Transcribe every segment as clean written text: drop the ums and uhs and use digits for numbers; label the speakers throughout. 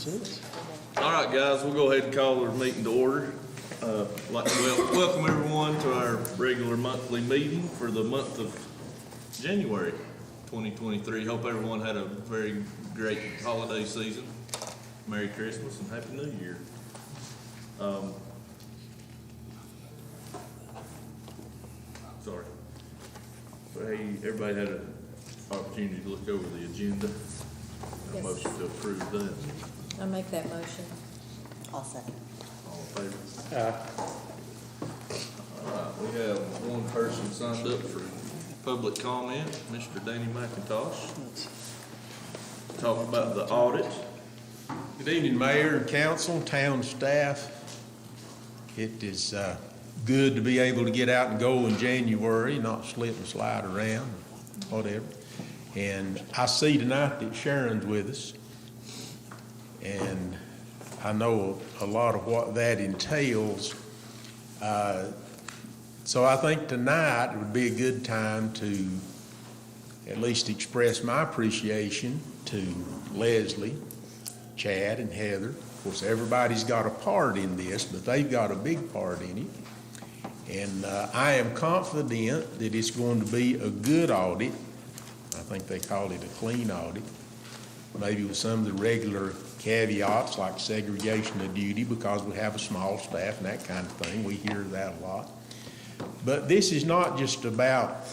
Speaker 1: All right, guys, we'll go ahead and call our meeting to order. Welcome everyone to our regular monthly meeting for the month of January 2023. Hope everyone had a very great holiday season. Merry Christmas and Happy New Year. Sorry. So, hey, everybody had an opportunity to look over the agenda. A motion to approve that.
Speaker 2: I'll make that motion.
Speaker 3: I'll second.
Speaker 1: All in favor? All right, we have one person signed up for public comment, Mr. Danny McIntosh. Talk about the audit.
Speaker 4: Good evening, Mayor and Council, town staff. It is good to be able to get out and go in January, not slip and slide around, whatever. And I see tonight that Sharon's with us. And I know a lot of what that entails. So I think tonight would be a good time to at least express my appreciation to Leslie, Chad, and Heather. Of course, everybody's got a part in this, but they've got a big part in it. And I am confident that it's going to be a good audit. I think they called it a clean audit, maybe with some of the regular caveats like segregation of duty because we have a small staff and that kind of thing. We hear that a lot. But this is not just about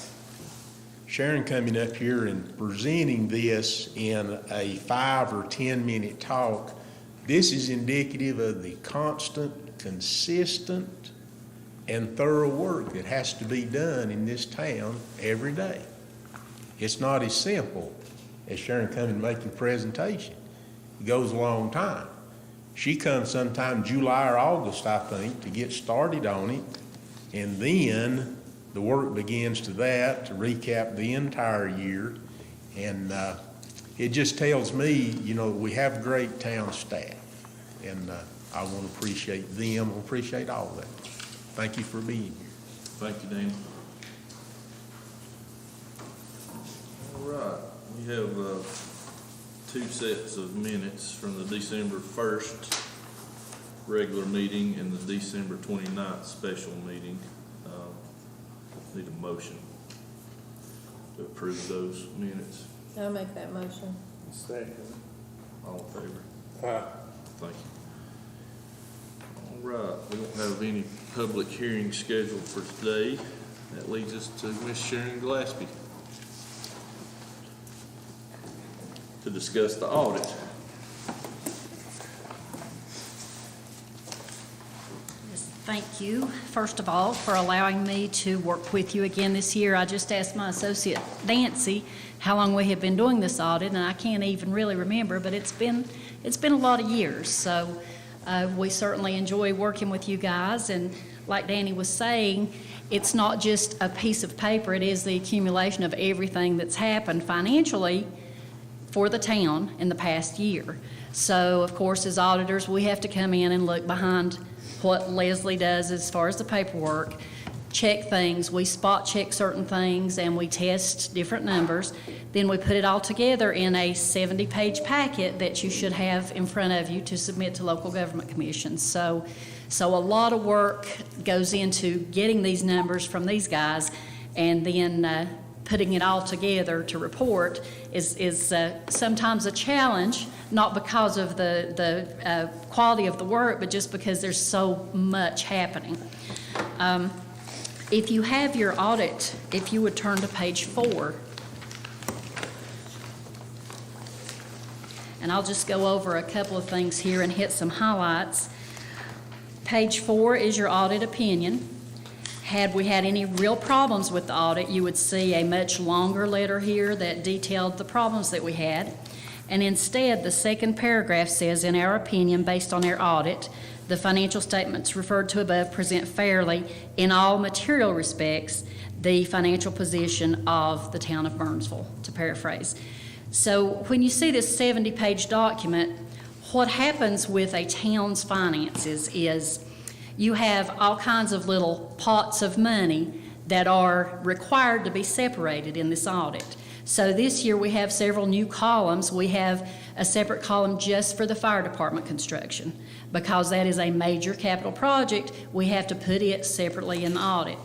Speaker 4: Sharon coming up here and presenting this in a 5 or 10 minute talk. This is indicative of the constant, consistent, and thorough work that has to be done in this town every day. It's not as simple as Sharon coming and making a presentation. It goes a long time. She comes sometime July or August, I think, to get started on it. And then the work begins to recap the entire year. And it just tells me, you know, we have great town staff. And I want to appreciate them, I appreciate all of that. Thank you for being here.
Speaker 1: Thank you, Danny. All right, we have two sets of minutes from the December 1st regular meeting and the December 29th special meeting. Need a motion to approve those minutes.
Speaker 2: I'll make that motion.
Speaker 5: Second.
Speaker 1: All in favor? Thank you. All right, we don't have any public hearings scheduled for today. That leads us to Miss Sharon Glaspie to discuss the audit.
Speaker 6: Thank you, first of all, for allowing me to work with you again this year. I just asked my associate, Nancy, how long we have been doing this audit, and I can't even really remember, but it's been a lot of years. So we certainly enjoy working with you guys, and like Danny was saying, it's not just a piece of paper, it is the accumulation of everything that's happened financially for the town in the past year. So, of course, as auditors, we have to come in and look behind what Leslie does as far as the paperwork, check things, we spot check certain things, and we test different numbers. Then we put it all together in a 70-page packet that you should have in front of you to submit to local government commissions. So a lot of work goes into getting these numbers from these guys, and then putting it all together to report is sometimes a challenge, not because of the quality of the work, but just because there's so much happening. If you have your audit, if you would turn to page 4, and I'll just go over a couple of things here and hit some highlights. Page 4 is your audit opinion. Had we had any real problems with the audit, you would see a much longer letter here that detailed the problems that we had. And instead, the second paragraph says, in our opinion, based on our audit, the financial statements referred to above present fairly, in all material respects, the financial position of the town of Burnsville, to paraphrase. So when you see this 70-page document, what happens with a town's finances is you have all kinds of little pots of money that are required to be separated in this audit. So this year, we have several new columns. We have a separate column just for the fire department construction. Because that is a major capital project, we have to put it separately in the audit.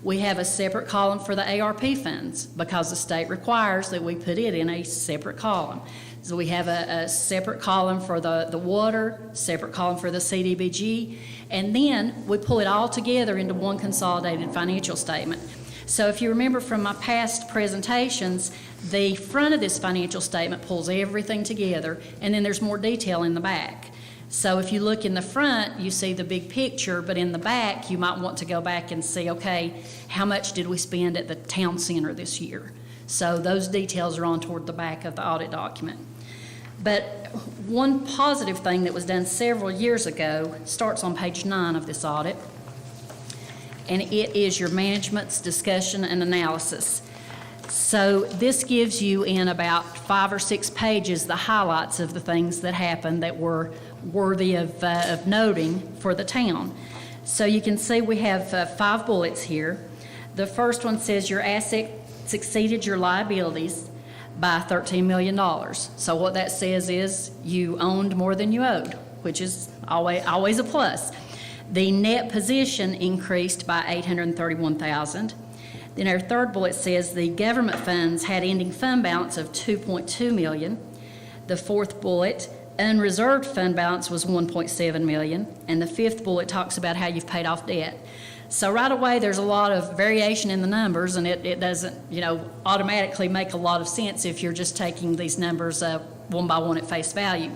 Speaker 6: We have a separate column for the ARP funds because the state requires that we put it in a separate column. So we have a separate column for the water, separate column for the CDBG, and then we pull it all together into one consolidated financial statement. So if you remember from my past presentations, the front of this financial statement pulls everything together, and then there's more detail in the back. So if you look in the front, you see the big picture, but in the back, you might want to go back and see, okay, how much did we spend at the town center this year? So those details are on toward the back of the audit document. But one positive thing that was done several years ago starts on page 9 of this audit, and it is your management's discussion and analysis. So this gives you in about 5 or 6 pages the highlights of the things that happened that were worthy of noting for the town. So you can see we have 5 bullets here. The first one says your assets exceeded your liabilities by $13 million. So what that says is you owned more than you owed, which is always a plus. The net position increased by $831,000. Then our third bullet says the government funds had ending fund balance of $2.2 million. The fourth bullet, unreserved fund balance was $1.7 million. And the fifth bullet talks about how you've paid off debt. So right away, there's a lot of variation in the numbers, and it doesn't, automatically make a lot of sense if you're just taking these numbers one by one at face value.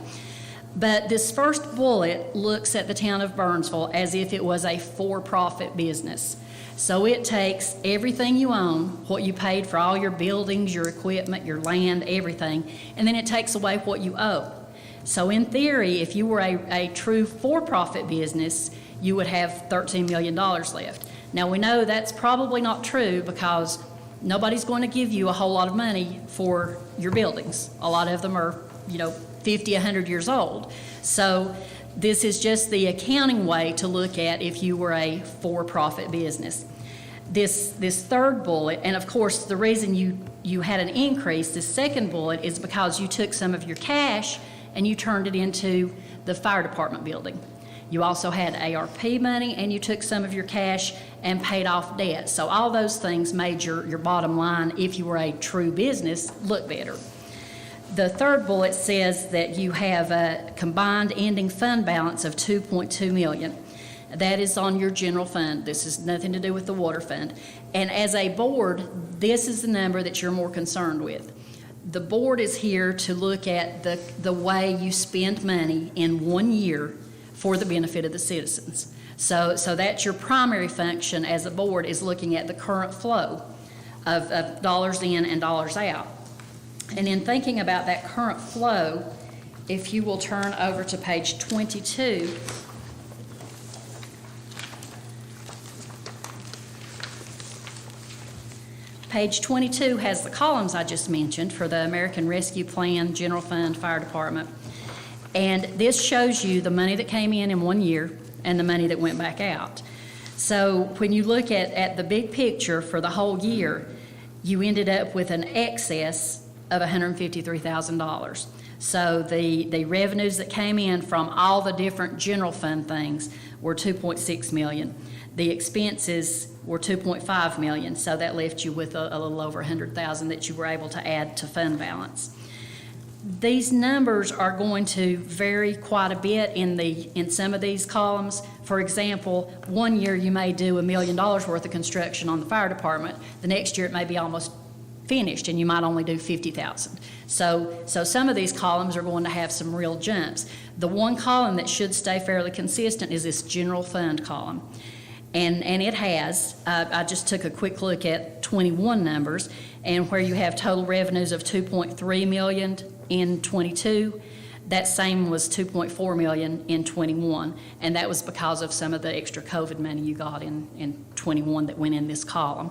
Speaker 6: But this first bullet looks at the town of Burnsville as if it was a for-profit business. So it takes everything you own, what you paid for all your buildings, your equipment, your land, everything, and then it takes away what you owe. So in theory, if you were a true for-profit business, you would have $13 million left. Now we know that's probably not true because nobody's going to give you a whole lot of money for your buildings. A lot of them are, 50, 100 years old. So this is just the accounting way to look at if you were a for-profit business. This third bullet, and of course the reason you had an increase, this second bullet, is because you took some of your cash and you turned it into the fire department building. You also had ARP money, and you took some of your cash and paid off debt. So all those things made your bottom line, if you were a true business, look better. The third bullet says that you have a combined ending fund balance of $2.2 million. That is on your general fund. This has nothing to do with the water fund. And as a board, this is the number that you're more concerned with. The board is here to look at the way you spend money in 1 year for the benefit of the citizens. So that's your primary function as a board, is looking at the current flow of dollars in and dollars out. And in thinking about that current flow, if you will turn over to page 22, page 22 has the columns I just mentioned for the American Rescue Plan, General Fund, Fire Department. And this shows you the money that came in 1 year and the money that went back out. So when you look at the big picture for the whole year, you ended up with an excess of $153,000. So the revenues that came in from all the different general fund things were $2.6 million. The expenses were $2.5 million, so that left you with a little over $100,000 that you were able to add to fund balance. These numbers are going to vary quite a bit in some of these columns. For example, 1 year you may do $1 million worth of construction on the fire department. The next year it may be almost finished and you might only do $50,000. So some of these columns are going to have some real jumps. The one column that should stay fairly consistent is this general fund column. And it has, I just took a quick look at 21 numbers, and where you have total revenues of $2.3 million in 22, that same was $2.4 million in 21, and that was because of some of the extra COVID money you got in 21 that went in this column.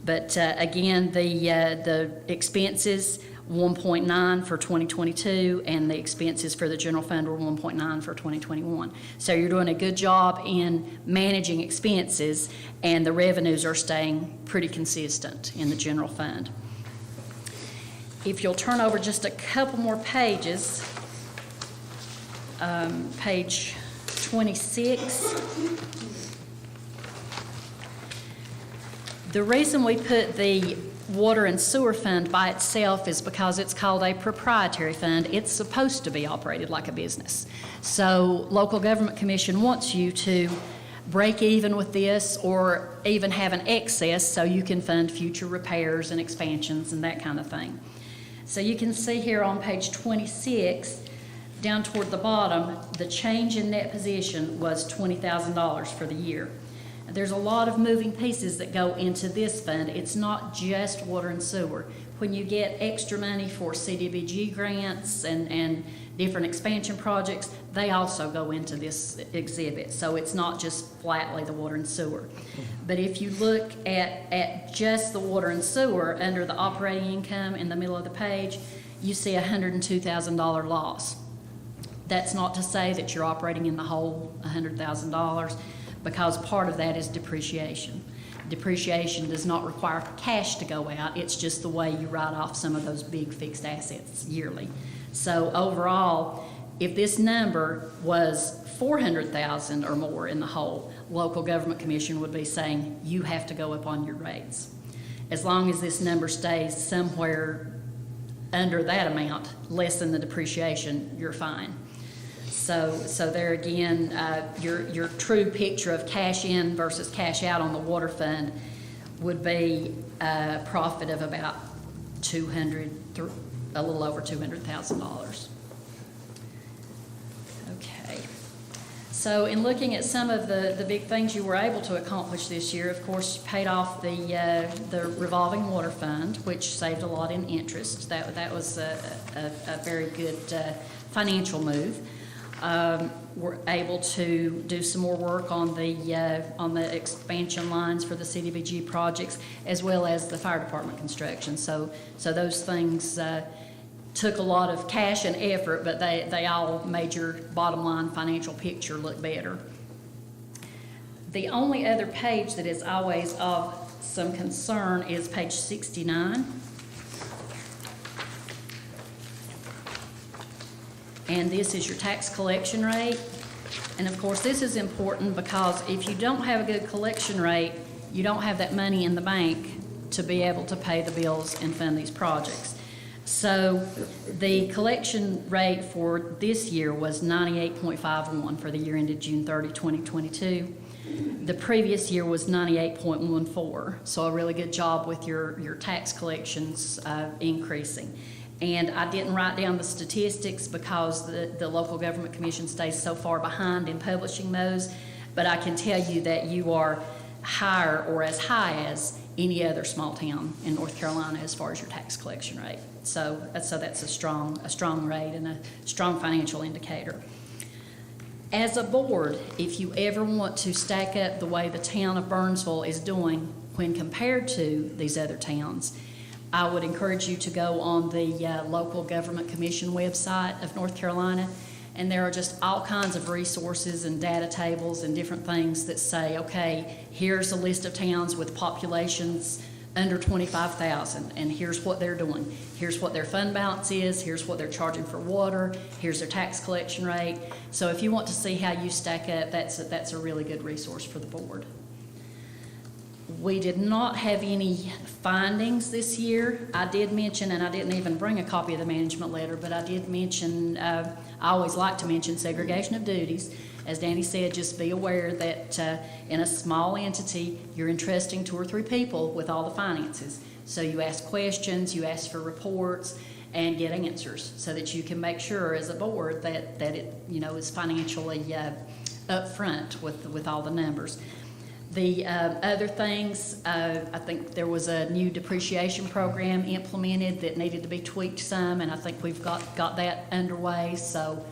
Speaker 6: But again, the expenses, 1.9 for 2022, and the expenses for the general fund were 1.9 for 2021. So you're doing a good job in managing expenses, and the revenues are staying pretty consistent in the general fund. If you'll turn over just a couple more pages, page 26. The reason we put the water and sewer fund by itself is because it's called a proprietary fund. It's supposed to be operated like a business. So Local Government Commission wants you to break even with this or even have an excess so you can fund future repairs and expansions and that kind of thing. So you can see here on page 26, down toward the bottom, the change in net position was $20,000 for the year. There's a lot of moving pieces that go into this fund. It's not just water and sewer. When you get extra money for CDBG grants and different expansion projects, they also go into this exhibit. So it's not just flatly the water and sewer. But if you look at just the water and sewer under the operating income in the middle of the page, you see a $102,000 loss. That's not to say that you're operating in the whole $100,000, because part of that is depreciation. Depreciation does not require cash to go out. It's just the way you write off some of those big fixed assets yearly. So overall, if this number was $400,000 or more in the whole, Local Government Commission would be saying you have to go up on your rates. As long as this number stays somewhere under that amount, less than the depreciation, you're fine. So there again, your true picture of cash in versus cash out on the water fund would be a profit of about a little over $200,000. Okay. So in looking at some of the big things you were able to accomplish this year, of course, you paid off the revolving water fund, which saved a lot in interest. That was a very good financial move. We're able to do some more work on the expansion lines for the CDBG projects, as well as the fire department construction. So those things took a lot of cash and effort, but they all made your bottom line financial picture look better. The only other page that is always of some concern is page 69. And this is your tax collection rate. And of course, this is important because if you don't have a good collection rate, you don't have that money in the bank to be able to pay the bills and fund these projects. So the collection rate for this year was 98.51 for the year ended June 30, 2022. The previous year was 98.14, so a really good job with your tax collections increasing. And I didn't write down the statistics because the Local Government Commission stays so far behind in publishing those, but I can tell you that you are higher or as high as any other small town in North Carolina as far as your tax collection rate. So that's a strong rate and a strong financial indicator. As a board, if you ever want to stack up the way the town of Burnsville is doing when compared to these other towns, I would encourage you to go on the Local Government Commission website of North Carolina, and there are just all kinds of resources and data tables and different things that say, okay, here's a list of towns with populations under 25,000, and here's what they're doing. Here's what their fund balance is, here's what they're charging for water, here's their tax collection rate. So if you want to see how you stack up, that's a really good resource for the board. We did not have any findings this year. I did mention, and I didn't even bring a copy of the management letter, but I did mention, I always like to mention segregation of duties. As Danny said, just be aware that in a small entity, you're entrusting 2 or 3 people with all the finances. So you ask questions, you ask for reports, and get answers so that you can make sure as a board that it is financially upfront with all the numbers. The other things, I think there was a new depreciation program implemented that needed to be tweaked some, and I think we've got that underway. So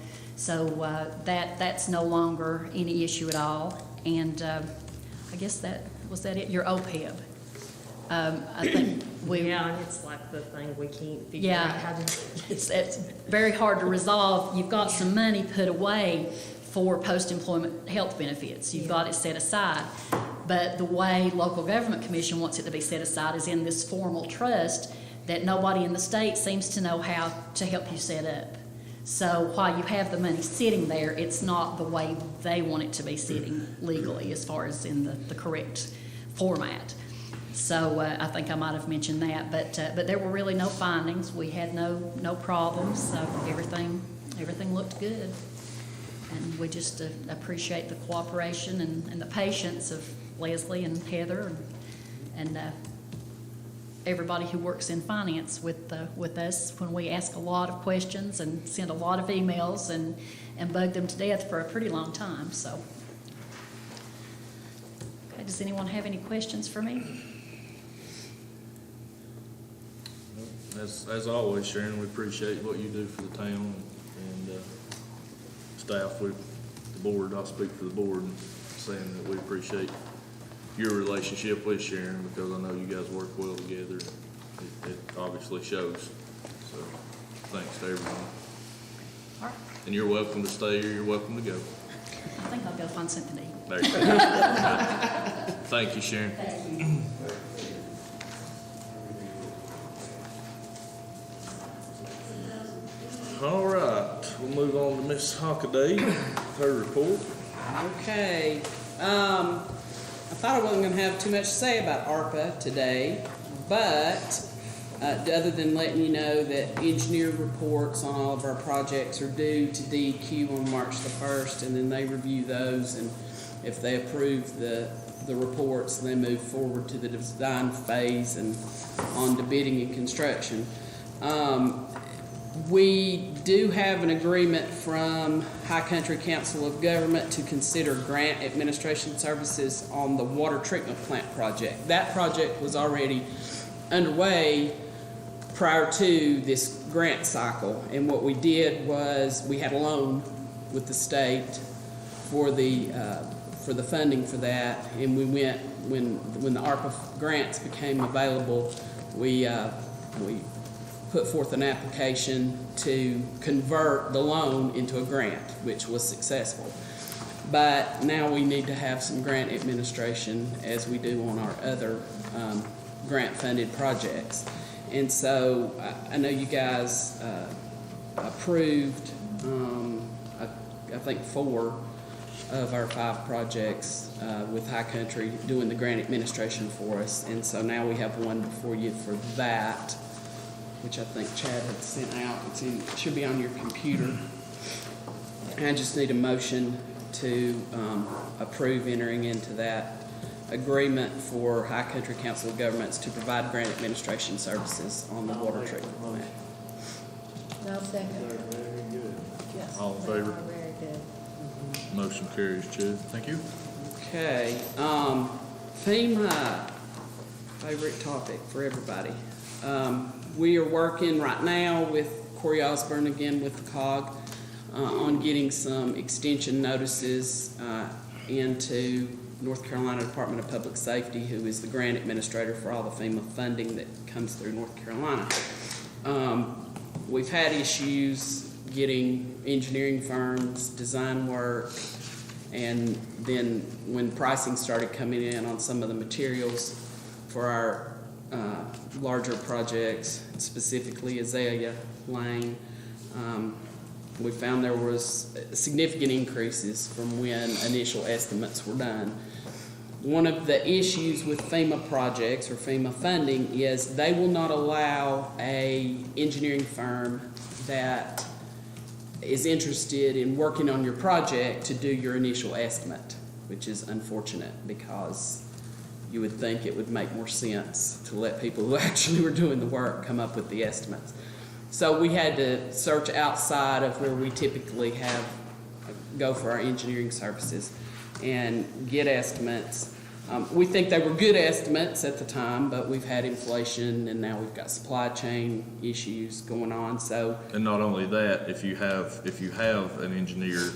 Speaker 6: that's no longer any issue at all. And I guess was that it. Your OPEB. I think
Speaker 3: yeah, it's like the thing we can't figure out how to.
Speaker 6: It's very hard to resolve. You've got some money put away for post-employment health benefits. You've got it set aside. But the way Local Government Commission wants it to be set aside is in this formal trust that nobody in the state seems to know how to help you set up. So while you have the money sitting there, it's not the way they want it to be sitting legally as far as in the correct format. So I think I might have mentioned that, but there were really no findings. We had no problems, so everything looked good. And we just appreciate the cooperation and the patience of Leslie and Heather and everybody who works in finance with us when we ask a lot of questions and send a lot of emails and bug them to death for a pretty long time, so. Okay, does anyone have any questions for me?
Speaker 1: As always, Sharon, we appreciate what you do for the town and staff. The board, I'll speak for the board in saying that we appreciate your relationship with Sharon, because I know you guys work well together. It obviously shows. So thanks to everyone.
Speaker 6: All right,
Speaker 1: And you're welcome to stay or you're welcome to go.
Speaker 6: I think I'll go find something to eat.
Speaker 1: There you go. Thank you, Sharon.
Speaker 6: Thank you.
Speaker 1: All right, we'll move on to Ms. Hockaday, her report.
Speaker 5: Okay, I thought I wasn't gonna have too much to say about ARPA today, but, other than letting you know that engineer reports on all of our projects are due to DEQ on March the 1st, and then they review those, and if they approve the reports, they move forward to the design phase and on to bidding and construction. We do have an agreement from High Country Council of Government to consider grant administration services on the water treatment plant project. That project was already underway prior to this grant cycle, and what we did was we had a loan with the state for the funding for that, and we went when the ARPA grants became available, we put forth an application to convert the loan into a grant, which was successful. But now we need to have some grant administration as we do on our other grant-funded projects. And so I know you guys approved, I think 4 of our 5 projects with High Country doing the grant administration for us. And so now we have one before you for that, which I think Chad had sent out. It should be on your computer. And I just need a motion to approve entering into that agreement for High Country Council of Governments to provide grant administration services on the water treatment plant.
Speaker 2: No second.
Speaker 1: Yes. All in favor?
Speaker 2: Very good.
Speaker 1: Motion carries, Chad. Thank you.
Speaker 5: Okay, FEMA, favorite topic for everybody. We are working right now with Corey Osborne, again with the COG, on getting some extension notices into North Carolina Department of Public Safety, who is the grant administrator for all the FEMA funding that comes through North Carolina. We've had issues getting engineering firms, design work, and then when pricing started coming in on some of the materials for our larger projects, specifically Azalea Lane, we found there was significant increases from when initial estimates were done. One of the issues with FEMA projects or FEMA funding is they will not allow a engineering firm that is interested in working on your project to do your initial estimate, which is unfortunate because you would think it would make more sense to let people who actually were doing the work come up with the estimates. So we had to search outside of where we typically go for our engineering services and get estimates. We think they were good estimates at the time, but we've had inflation and now we've got supply chain issues going on. So,
Speaker 1: And not only that, if you have an engineer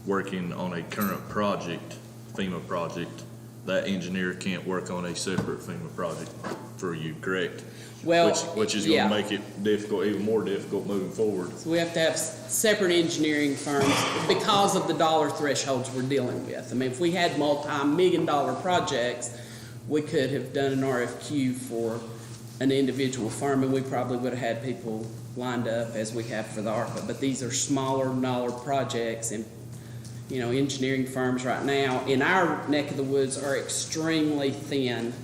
Speaker 1: working on a current project, FEMA project, that engineer can't work on a separate FEMA project for you, correct?
Speaker 5: well,
Speaker 1: Which is
Speaker 5: yeah.
Speaker 1: gonna make it difficult, even more difficult moving forward.
Speaker 5: So we have to have separate engineering firms because of the dollar thresholds we're dealing with. I mean, if we had multi-million-dollar projects, we could have done an RFQ for an individual firm, and we probably would have had people lined up as we have for the ARPA, but these are smaller dollar projects, and, you know, engineering firms right now in our neck of the woods are extremely thin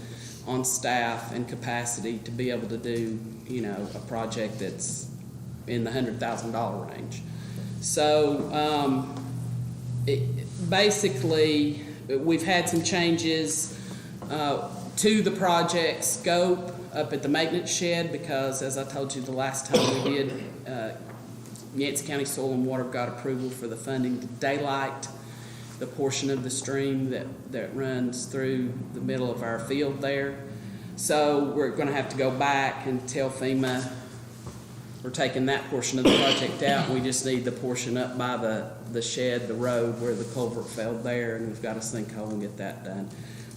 Speaker 5: on staff and capacity to be able to do, you know, a project that's in the $100,000 range. So, basically, we've had some changes to the project scope up at the maintenance shed, because as I told you the last time we did, Yancey County Soil and Water got approval for the funding to daylight the portion of the stream that runs through the middle of our field there. So we're gonna have to go back and tell FEMA we're taking that portion of the project out, and we just need the portion up by the shed, the road where the culvert failed there, and we've got a sinkhole and get that done,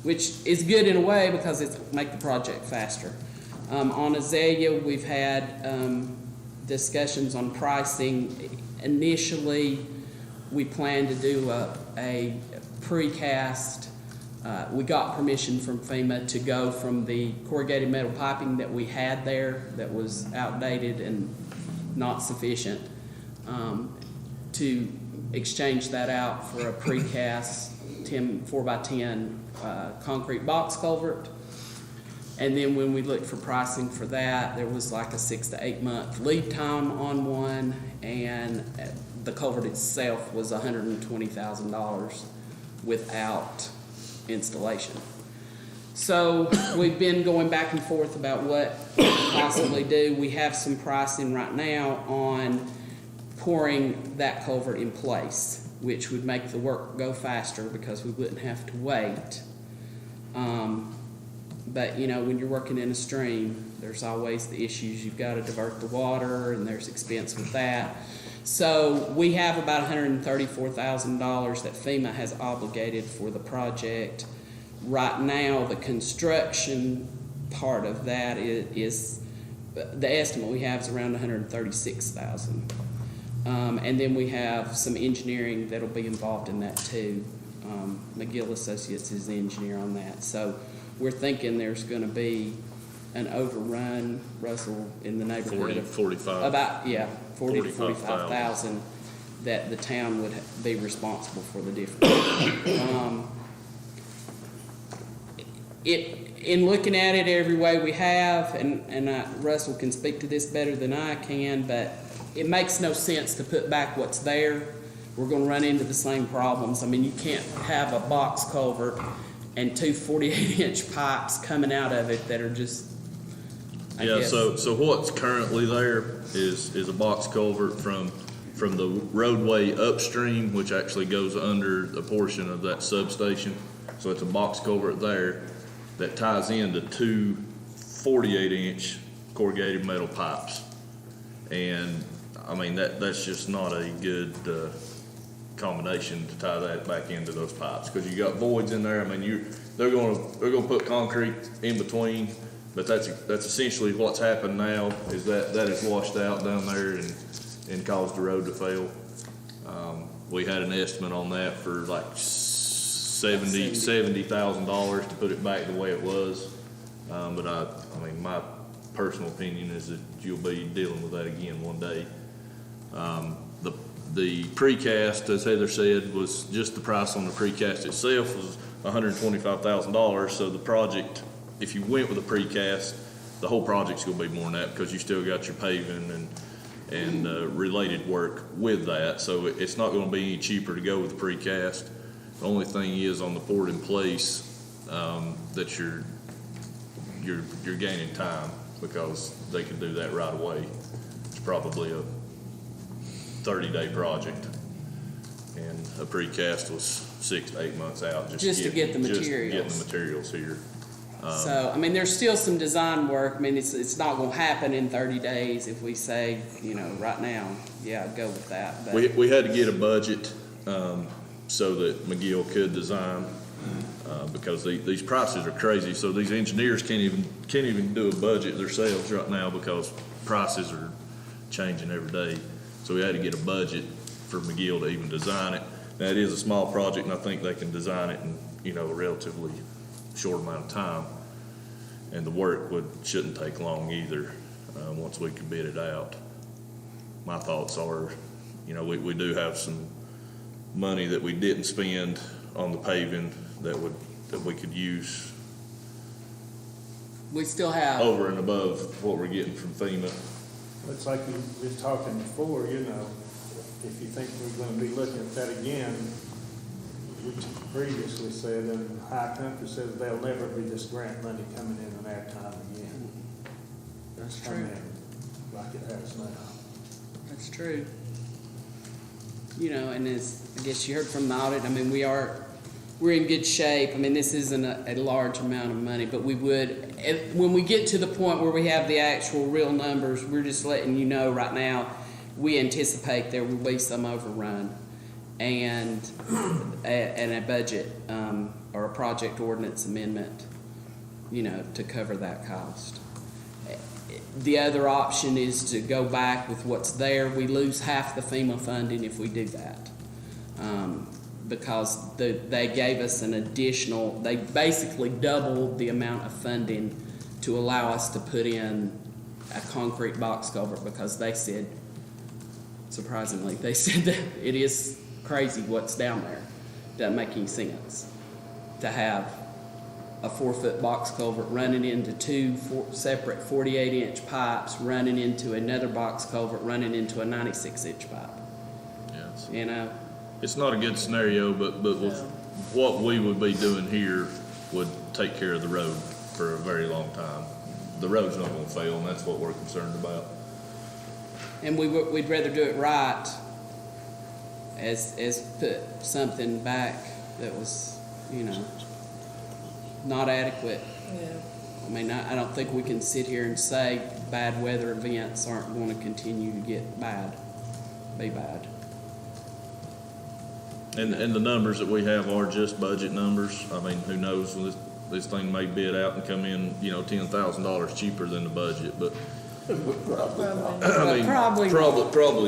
Speaker 5: which is good in a way because it's make the project faster. On Azalea, we've had discussions on pricing. Initially, we planned to do a precast. We got permission from FEMA to go from the corrugated metal piping that we had there that was outdated and not sufficient, to exchange that out for a precast 4x10 concrete box culvert. And then when we looked for pricing for that, there was like a 6 to 8 month lead time on one, and the culvert itself was $120,000 without installation. So we've been going back and forth about what we could possibly do. We have some pricing right now on pouring that culvert in place, which would make the work go faster because we wouldn't have to wait. But you know, when you're working in a stream, there's always the issues. You've got to divert the water, and there's expense with that. So we have about $134,000 that FEMA has obligated for the project. Right now, the construction part of that is the estimate we have is around $136,000. And then we have some engineering that'll be involved in that too. McGill Associates is the engineer on that. So we're thinking there's going to be an overrun, Russell, in the neighborhood of
Speaker 1: 45.
Speaker 5: about, yeah, 40 to
Speaker 1: 45,000.
Speaker 5: 45,000 that the town would be responsible for the difference. In looking at it every way we have, and Russell can speak to this better than I can, but it makes no sense to put back what's there. We're going to run into the same problems. I mean, you can't have a box culvert and two 48-inch pipes coming out of it that are just, I
Speaker 1: Yeah,
Speaker 5: guess.
Speaker 1: so what's currently there is a box culvert from the roadway upstream, which actually goes under a portion of that substation. So it's a box culvert there that ties into two 48-inch corrugated metal pipes. And, I mean, that's just not a good combination to tie that back into those pipes, because you got voids in there. I mean, they're gonna put concrete in between, but that's essentially what's happened now, is that is washed out down there and caused the road to fail. We had an estimate on that for like $70,000 to put it back the way it was. But I mean, my personal opinion is that you'll be dealing with that again one day. The precast, as Heather said, was just the price on the precast itself was $125,000. So the project, if you went with a precast, the whole project's gonna be more than that, because you still got your paving and related work with that. So it's not gonna be any cheaper to go with the precast. The only thing is on the poured in place, that you're gaining time, because they can do that right away. It's probably a 30-day project, and a precast was 6 to 8 months out.
Speaker 5: Just to get the
Speaker 1: Just
Speaker 5: materials.
Speaker 1: getting the materials here.
Speaker 5: So, I mean, there's still some design work. I mean, it's not gonna happen in 30 days if we say, you know, right now, yeah, go with that. But
Speaker 1: We had to get a budget, so that McGill could design, because these prices are crazy. So these engineers can't even do a budget themselves right now, because prices are changing every day. So we had to get a budget for McGill to even design it. Now, it is a small project, and I think they can design it in, you know, a relatively short amount of time. And the work shouldn't take long either, once we can bid it out. My thoughts are, you know, we do have some money that we didn't spend on the paving that we could use
Speaker 5: We still have,
Speaker 1: over and above what we're getting from FEMA.
Speaker 7: Looks like we were talking before, you know, if you think we're gonna be looking at that again, we previously said, and High Country says there'll never be this grant money coming in our time again.
Speaker 5: that's
Speaker 7: Come
Speaker 5: true,
Speaker 7: in like it has now.
Speaker 5: that's true. You know, and as, I guess you heard from the audit, I mean, we're in good shape. I mean, this isn't a large amount of money, but we would, when we get to the point where we have the actual real numbers, we're just letting you know right now, we anticipate there will be some overrun and a budget, or a project ordinance amendment, you know, to cover that cost. The other option is to go back with what's there. We lose half the FEMA funding if we do that. Because they gave us an additional, they basically doubled the amount of funding to allow us to put in a concrete box culvert, because they said, surprisingly, they said that it is crazy what's down there. Doesn't make any sense to have a 4-foot box culvert running into two separate 48-inch pipes, running into another box culvert, running into a 96-inch pipe,
Speaker 1: Yes.
Speaker 5: you know?
Speaker 1: It's not a good scenario, but with what we would be doing here would take care of the road for a very long time. The road's not gonna fail, and that's what we're concerned about.
Speaker 5: And we'd rather do it right as put something back that was, you know, not adequate.
Speaker 2: Yeah.
Speaker 5: I mean, I don't think we can sit here and say bad weather events aren't going to continue to be bad.
Speaker 1: And the numbers that we have are just budget numbers. I mean, who knows, this thing may bid out and come in, you know, $10,000 cheaper than the budget, but I mean, probably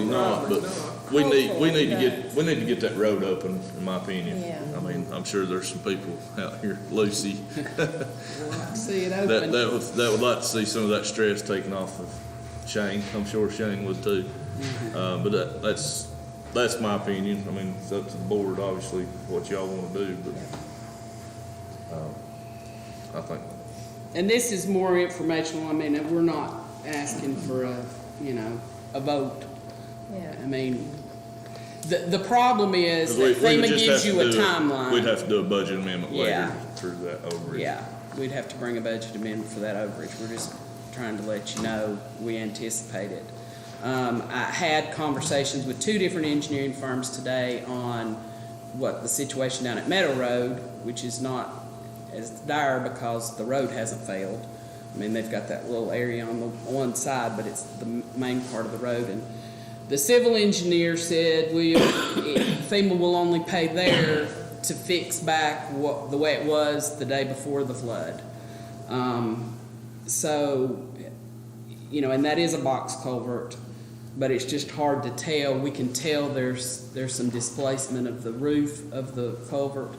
Speaker 1: not, but we need to get that road open, in my opinion.
Speaker 2: Yeah.
Speaker 1: I mean, I'm sure there's some people out here, Lucy,
Speaker 5: See it
Speaker 1: that
Speaker 5: open.
Speaker 1: would like to see some of that stress taken off of Shane. I'm sure Shane would too. But that's my opinion. I mean, it's up to the board, obviously, what y'all wanna do, but, I think,
Speaker 5: And this is more informational. I mean, we're not asking for a vote.
Speaker 2: Yeah.
Speaker 5: I mean, the problem is
Speaker 1: 'cause
Speaker 5: that
Speaker 1: we would
Speaker 5: FEMA
Speaker 1: just
Speaker 5: gives
Speaker 1: have
Speaker 5: you
Speaker 1: to
Speaker 5: a
Speaker 1: do
Speaker 5: timeline.
Speaker 1: We'd have to do a budget amendment later
Speaker 5: Yeah.
Speaker 1: through that overage.
Speaker 5: Yeah, we'd have to bring a budget amendment for that overage. We're just trying to let you know we anticipate it. I had conversations with 2 different engineering firms today on what the situation down at Meadow Road, which is not as dire because the road hasn't failed. I mean, they've got that little area on the one side, but it's the main part of the road. And the civil engineer said, FEMA will only pay there to fix back the way it was the day before the flood. So, you know, and that is a box culvert, but it's just hard to tell. We can tell there's some displacement of the roof of the culvert,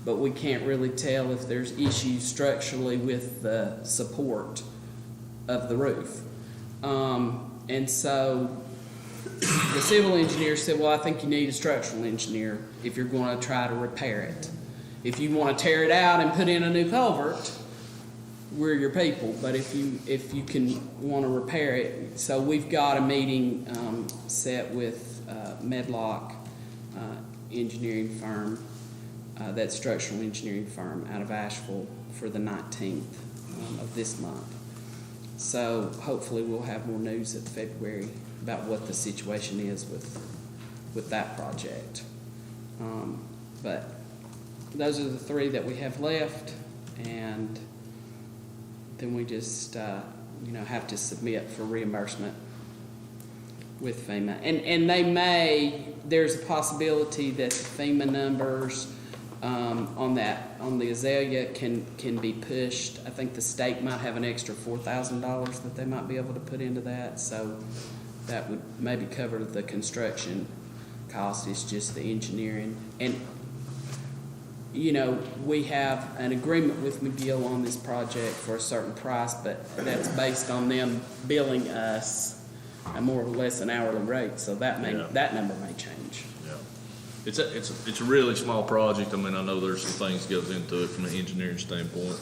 Speaker 5: but we can't really tell if there's issues structurally with the support of the roof. And so the civil engineer said, well, I think you need a structural engineer if you're going to try to repair it. If you want to tear it out and put in a new culvert, we're your people. But if you can want to repair it, so we've got a meeting set with Medlock engineering firm, that structural engineering firm out of Asheville, for the 19th of this month. So hopefully we'll have more news in February about what the situation is with that project. But those are the 3 that we have left, and then we just have to submit for reimbursement with FEMA. And there's a possibility that the FEMA numbers on the Azalea can be pushed. I think the state might have an extra $4,000 that they might be able to put into that, so that would maybe cover the construction cost. It's just the engineering. And you know, we have an agreement with McGill on this project for a certain price, but that's based on them billing us a more or less an hourly rate, so that
Speaker 1: Yeah.
Speaker 5: that number may change.
Speaker 1: Yeah. It's a really small project. I mean, I know there's some things goes into it from an engineering standpoint.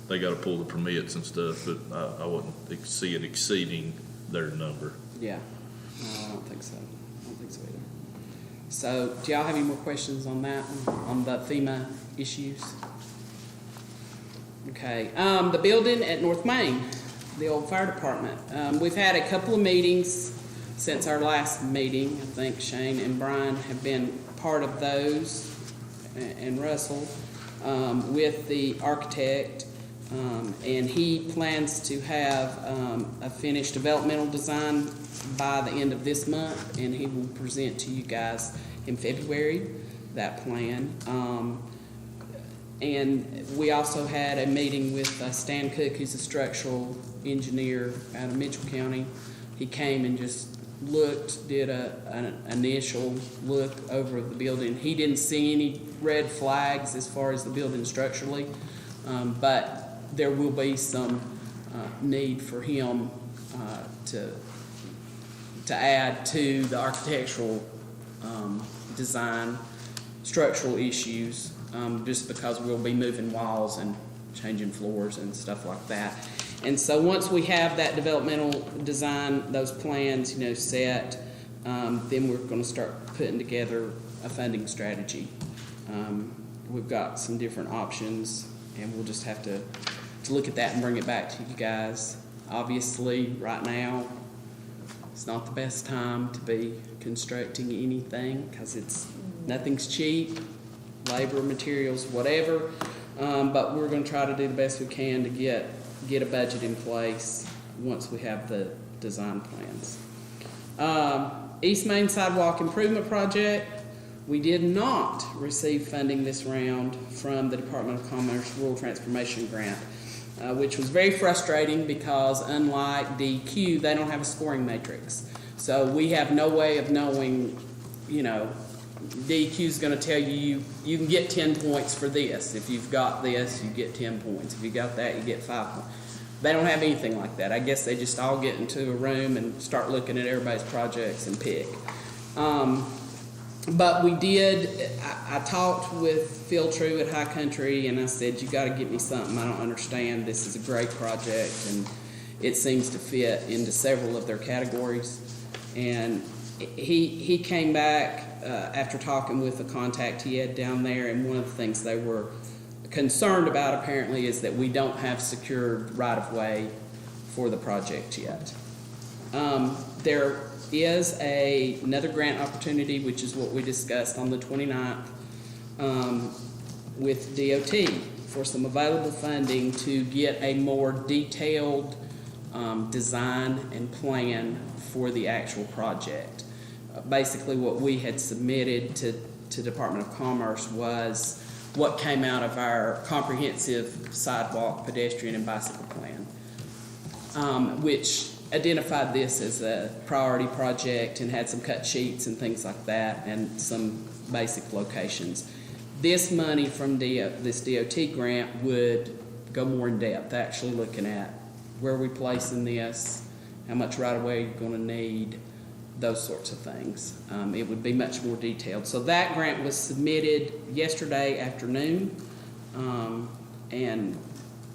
Speaker 1: They gotta pull the permits and stuff, but I wouldn't see it exceeding their number.
Speaker 5: Yeah, no, I don't think so. I don't think so either. So, do y'all have any more questions on that, on the FEMA issues? Okay, the building at North Main, the old fire department. We've had a couple of meetings since our last meeting. I think Shane and Brian have been part of those, and Russell, with the architect. And he plans to have a finished developmental design by the end of this month, and he will present to you guys in February that plan. And we also had a meeting with Stan Cook, who's a structural engineer out of Mitchell County. He came and just looked, did an initial look over the building. He didn't see any red flags as far as the building structurally, but there will be some need for him to add to the architectural design, structural issues, just because we'll be moving walls and changing floors and stuff like that. And so once we have that developmental design, those plans, you know, set, then we're going to start putting together a funding strategy. We've got some different options, and we'll just have to look at that and bring it back to you guys. Obviously, right now, it's not the best time to be constructing anything because nothing's cheap, labor, materials, whatever. But we're going to try to do the best we can to get a budget in place once we have the design plans. East Main Sidewalk Improvement Project. We did not receive funding this round from the Department of Commerce Rural Transformation Grant, which was very frustrating because unlike DEQ, they don't have a scoring matrix. So we have no way of knowing, you know, DEQ is going to tell you you can get 10 points for this. If you've got this, you get 10 points. If you got that, you get 5 points. They don't have anything like that. I guess they just all get into a room and start looking at everybody's projects and pick. But we did, I talked with Phil True at High Country, and I said, you got to get me something I don't understand. This is a great project, and it seems to fit into several of their categories. And he came back after talking with the contact he had down there, and one of the things they were concerned about apparently is that we don't have secured right-of-way for the project yet. There is another grant opportunity, which is what we discussed on the 29th with DOT for some available funding to get a more detailed design and plan for the actual project. Basically what we had submitted to Department of Commerce was what came out of our comprehensive sidewalk, pedestrian, and bicycle plan, which identified this as a priority project and had some cut sheets and things like that and some basic locations. This money from this DOT grant would go more in depth, actually looking at where we placing this, how much right-of-way you're going to need, those sorts of things. It would be much more detailed. So that grant was submitted yesterday afternoon, and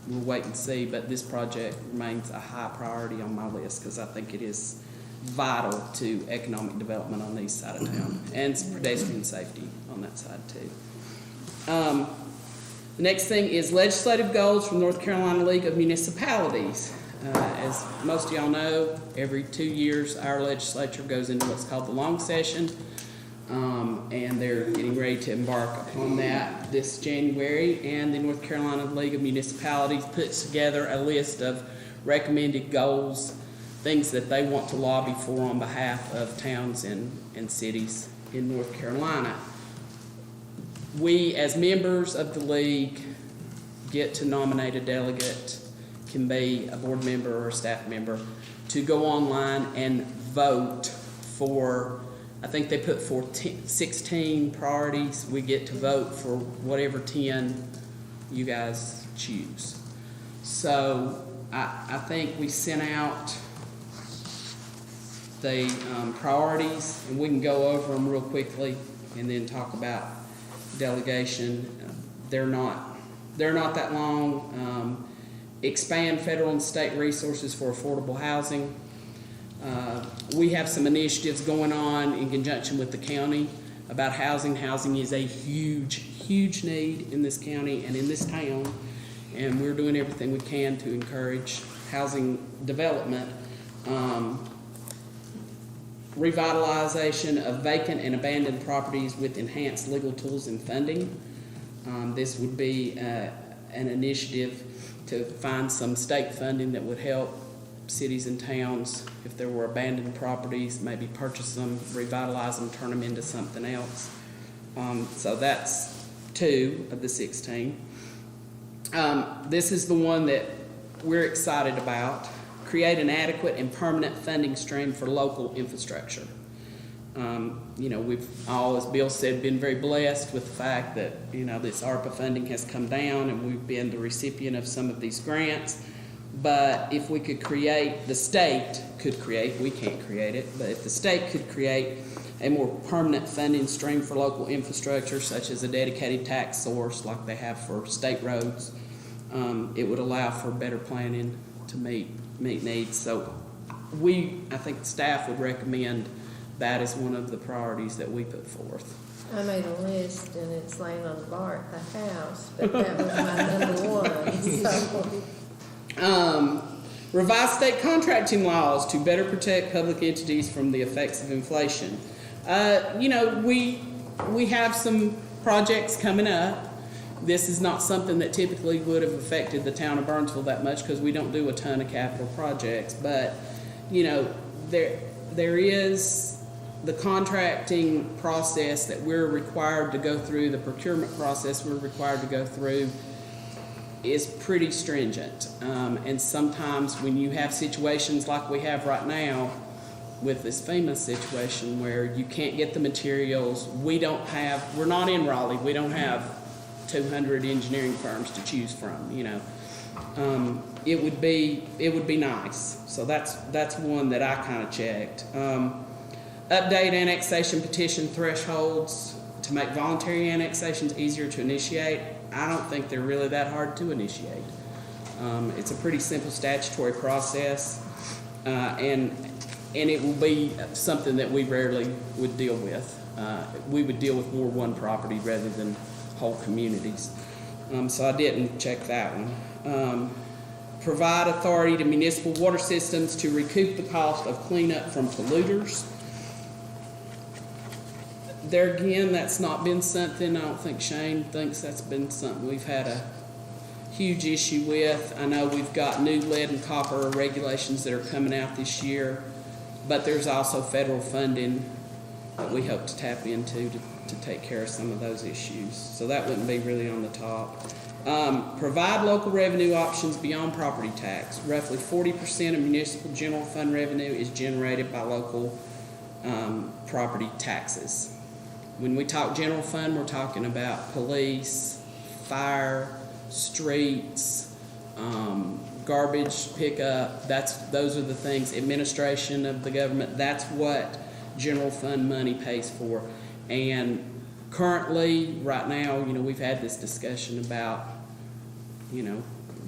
Speaker 5: we'll wait and see, but this project remains a high priority on my list because I think it is vital to economic development on the east side of town and pedestrian safety on that side too. The next thing is legislative goals from North Carolina League of Municipalities. As most of y'all know, every 2 years our legislature goes into what's called the long session, and they're getting ready to embark upon that this January. And the North Carolina League of Municipalities puts together a list of recommended goals, things that they want to lobby for on behalf of towns and cities in North Carolina. We, as members of the league, get to nominate a delegate, can be a board member or a staff member, to go online and vote for I think they put forth 16 priorities. We get to vote for whatever 10 you guys choose. So I think we sent out the priorities, and we can go over them real quickly and then talk about delegation. They're not that long. Expand federal and state resources for affordable housing. We have some initiatives going on in conjunction with the county about housing. Housing is a huge, huge need in this county and in this town, and we're doing everything we can to encourage housing development. Revitalization of vacant and abandoned properties with enhanced legal tools and funding. This would be an initiative to find some state funding that would help cities and towns, if there were abandoned properties, maybe purchase them, revitalize them, turn them into something else. So that's 2 of the 16. This is the one that we're excited about. Create an adequate and permanent funding stream for local infrastructure. We've all, as Bill said, been very blessed with the fact that, this ARPA funding has come down and we've been the recipient of some of these grants. But if we could create, the state could create, we can't create it, but if the state could create a more permanent funding stream for local infrastructure, such as a dedicated tax source like they have for state roads, it would allow for better planning to meet needs. So I think staff would recommend that as one of the priorities that we put forth.
Speaker 2: I made a list and it's laying on the bar at the house, but that was my number 1, so.
Speaker 5: Revise state contracting laws to better protect public entities from the effects of inflation. We have some projects coming up. This is not something that typically would have affected the town of Burnsville that much because we don't do a ton of capital projects. But, there is the contracting process that we're required to go through, the procurement process we're required to go through is pretty stringent. And sometimes when you have situations like we have right now with this FEMA situation where you can't get the materials, we're not in Raleigh, we don't have 200 engineering firms to choose from, It would be nice. So that's one that I kind of checked. Update annexation petition thresholds to make voluntary annexations easier to initiate. I don't think they're really that hard to initiate. It's a pretty simple statutory process, and it will be something that we rarely would deal with. We would deal with more one property rather than whole communities. So I didn't check that one. Provide authority to municipal water systems to recoup the cost of cleanup from polluters. There again, that's not been something, I don't think Shane thinks that's been something we've had a huge issue with. I know we've got new lead and copper regulations that are coming out this year, but there's also federal funding that we hope to tap into to take care of some of those issues. So that wouldn't be really on the top. Provide local revenue options beyond property tax. Roughly 40% of municipal general fund revenue is generated by local property taxes. When we talk general fund, we're talking about police, fire, streets, garbage pickup. Those are the things, administration of the government. That's what general fund money pays for. And currently, right now, we've had this discussion about,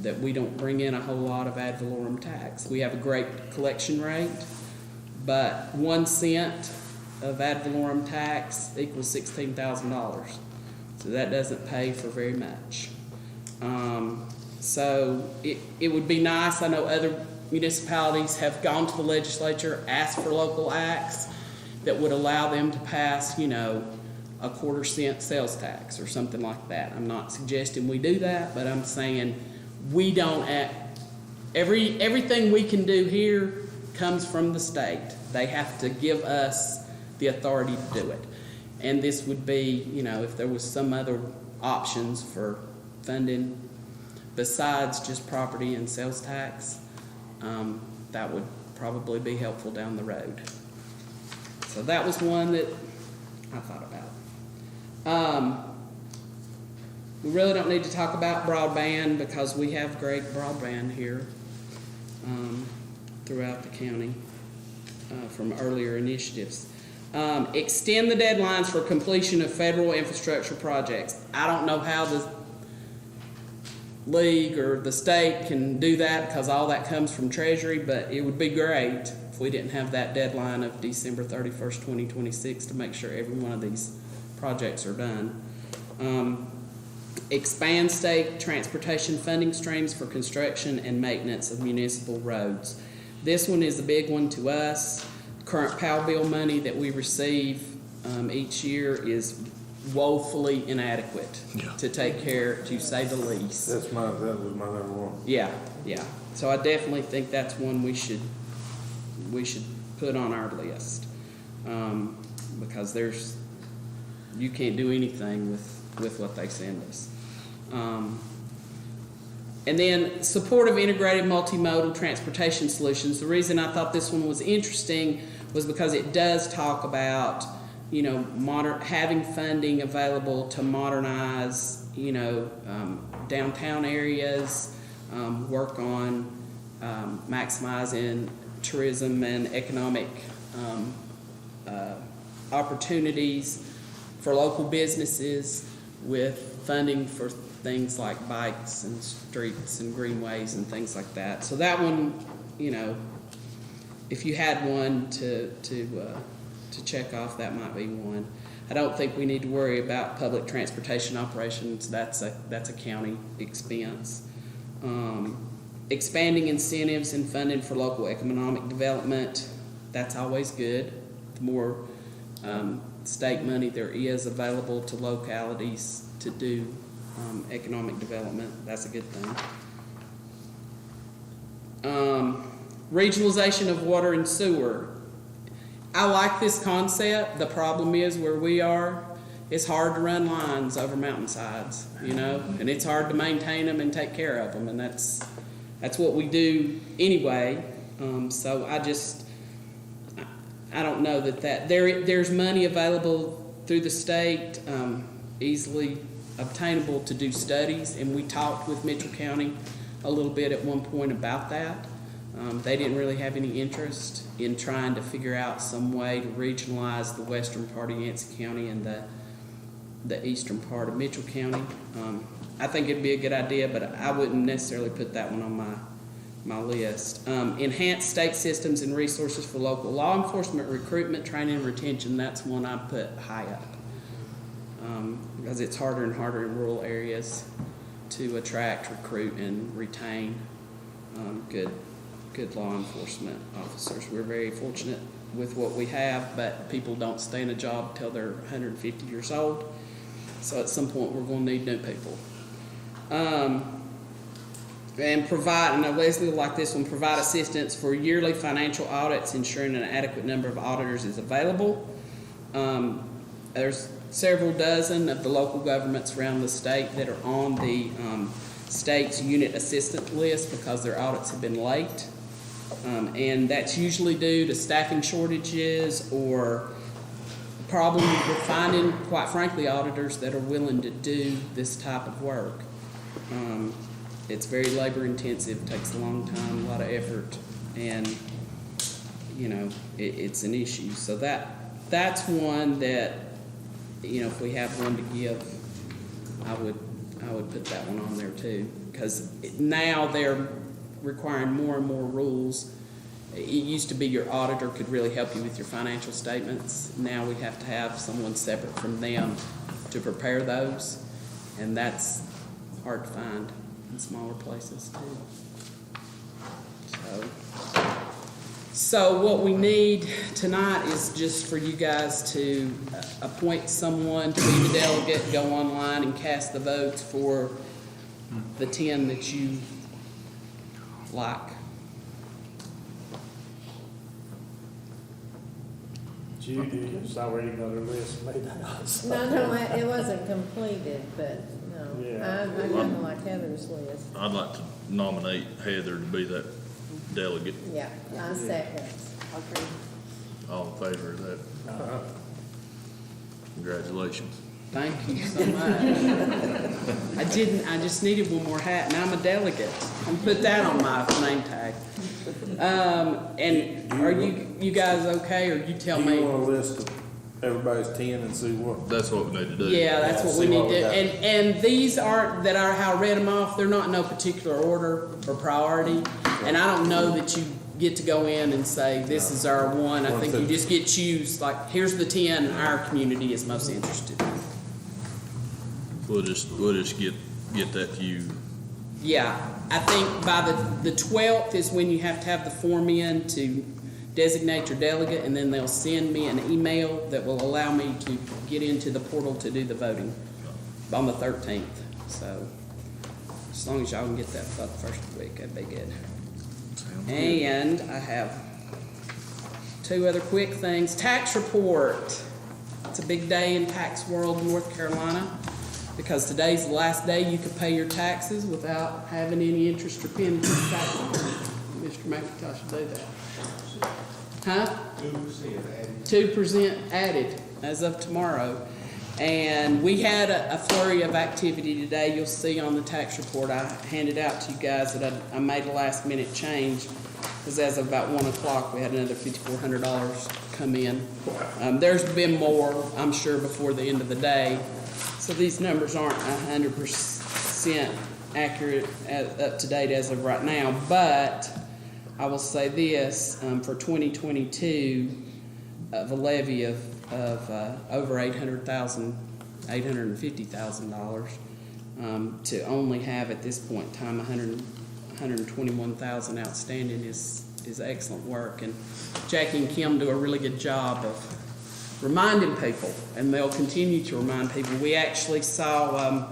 Speaker 5: that we don't bring in a whole lot of ad valorem tax. We have a great collection rate, but 1 cent of ad valorem tax equals $16,000. So that doesn't pay for very much. So it would be nice. I know other municipalities have gone to the legislature, asked for local acts that would allow them to pass, a 1/4 cent sales tax or something like that. I'm not suggesting we do that, but I'm saying we don't everything we can do here comes from the state. They have to give us the authority to do it. And this would be, if there was some other options for funding besides just property and sales tax, that would probably be helpful down the road. So that was one that I thought about. We really don't need to talk about broadband because we have great broadband here throughout the county from earlier initiatives. Extend the deadlines for completion of federal infrastructure projects. I don't know how the league or the state can do that because all that comes from Treasury, but it would be great if we didn't have that deadline of December 31st, 2026 to make sure every one of these projects are done. Expand state transportation funding streams for construction and maintenance of municipal roads. This one is a big one to us. Current POW bill money that we receive each year is woefully inadequate to take care, to say the least.
Speaker 8: That was my number one.
Speaker 5: Yeah. So I definitely think that's one we should put on our list. Because you can't do anything with what they send us. And then support of integrated multimodal transportation solutions. The reason I thought this one was interesting was because it does talk about, having funding available to modernize, downtown areas, work on maximizing tourism and economic opportunities for local businesses with funding for things like bikes and streets and greenways and things like that. So that one, if you had one to check off, that might be one. I don't think we need to worry about public transportation operations. That's a county expense. Expanding incentives and funding for local economic development. That's always good. The more state money there is available to localities to do economic development, that's a good thing. Regionalization of water and sewer. I like this concept. The problem is where we are, it's hard to run lines over mountainsides, and it's hard to maintain them and take care of them, and that's what we do anyway. So I don't know that there's money available through the state, easily obtainable to do studies, and we talked with Mitchell County a little bit at one point about that. They didn't really have any interest in trying to figure out some way to regionalize the western part of Yancey County and the eastern part of Mitchell County. I think it'd be a good idea, but I wouldn't necessarily put that one on my list. Enhance state systems and resources for local law enforcement, recruitment, training, and retention. That's one I put high up. Because it's harder and harder in rural areas to attract, recruit, and retain good law enforcement officers. We're very fortunate with what we have, but people don't stay in a job till they're 150 years old. So at some point, we're going to need new people. And provide, and Leslie will like this one, provide assistance for yearly financial audits, ensuring an adequate number of auditors is available. There's several dozen of the local governments around the state that are on the state's unit assistant list because their audits have been late. And that's usually due to staffing shortages or problem with finding, quite frankly, auditors that are willing to do this type of work. It's very labor intensive, takes a long time, a lot of effort, and it's an issue. So that's one that, if we have one to give, I would put that one on there too, because now they're requiring more and more rules. It used to be your auditor could really help you with your financial statements. Now we have to have someone separate from them to prepare those, and that's hard to find in smaller places too. So what we need tonight is just for you guys to appoint someone to be the delegate, go online and cast the votes for the 10 that you like.
Speaker 7: Judy's already got her list made out.
Speaker 2: No, it wasn't completed, but no.
Speaker 7: Yeah.
Speaker 2: I kind of like Heather's list.
Speaker 1: I'd like to nominate Heather to be that delegate.
Speaker 2: Yeah, I second.
Speaker 1: All in favor of that? Congratulations.
Speaker 5: Thank you so much. I just needed one more hat, and I'm a delegate. I'm put that on my name tag. And are you guys okay, or you tell
Speaker 8: Do you
Speaker 5: me?
Speaker 8: want a list of everybody's 10 and see what?
Speaker 1: That's what we need to do.
Speaker 5: Yeah, that's what we
Speaker 8: see
Speaker 5: need
Speaker 8: what
Speaker 5: to,
Speaker 8: we got.
Speaker 5: and these aren't, that are how I read them off, they're not in no particular order or priority. And I don't know that you get to go in and say, this is our one. I think you just get choose, like, here's the 10 our community is most interested in.
Speaker 1: We'll just get that to you.
Speaker 5: Yeah, I think by the 12th is when you have to have the form in to designate your delegate, and then they'll send me an email that will allow me to get into the portal to do the voting on the 13th. So, as long as y'all can get that by the first week, that'd be good.
Speaker 1: Sounds good.
Speaker 5: And I have two other quick things. Tax report. It's a big day in tax world in North Carolina, because today's the last day you can pay your taxes without having any interest or penalty tax. Mr. McIntosh will do that. Huh? 2% added as of tomorrow. And we had a flurry of activity today. You'll see on the tax report I handed out to you guys that I made a last minute change, because as of about 1 o'clock, we had another $5,400 come in. There's been more, I'm sure, before the end of the day. So these numbers aren't 100% accurate up to date as of right now, but I will say this, for 2022, of a levy of over $850,000, to only have at this point in time 121,000 outstanding is excellent work. And Jackie and Kim do a really good job of reminding people, and they'll continue to remind people. We actually saw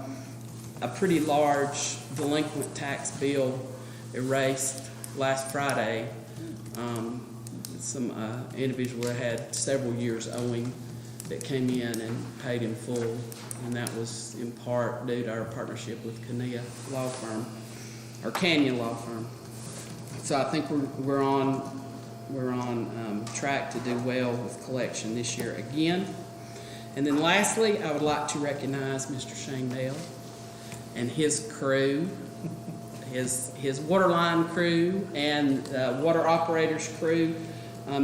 Speaker 5: a pretty large delinquent tax bill erased last Friday. Some individual that had several years owing that came in and paid in full, and that was in part due to our partnership with Canyon Law Firm, or Canyon Law Firm. So I think we're on track to do well with collection this year again. And then lastly, I would like to recognize Mr. Shane Bell and his crew, his water line crew and water operators crew.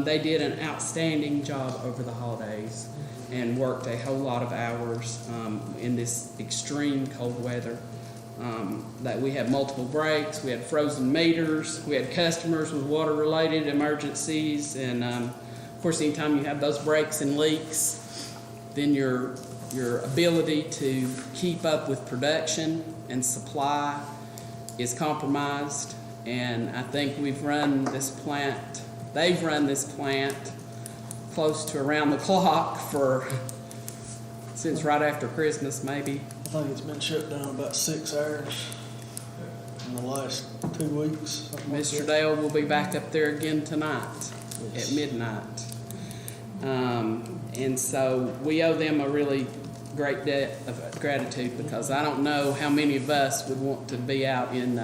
Speaker 5: They did an outstanding job over the holidays and worked a whole lot of hours in this extreme cold weather. That we had multiple breaks, we had frozen meters, we had customers with water-related emergencies, and of course, anytime you have those breaks and leaks, then your ability to keep up with production and supply is compromised. And I think they've run this plant close to around the clock since right after Christmas, maybe.
Speaker 9: I think it's been shut down about 6 hours in the last 2 weeks. something like
Speaker 5: Mr.
Speaker 9: that.
Speaker 5: Dale will be back up there again tonight at midnight. And so we owe them a really great debt of gratitude, because I don't know how many of us would want to be out in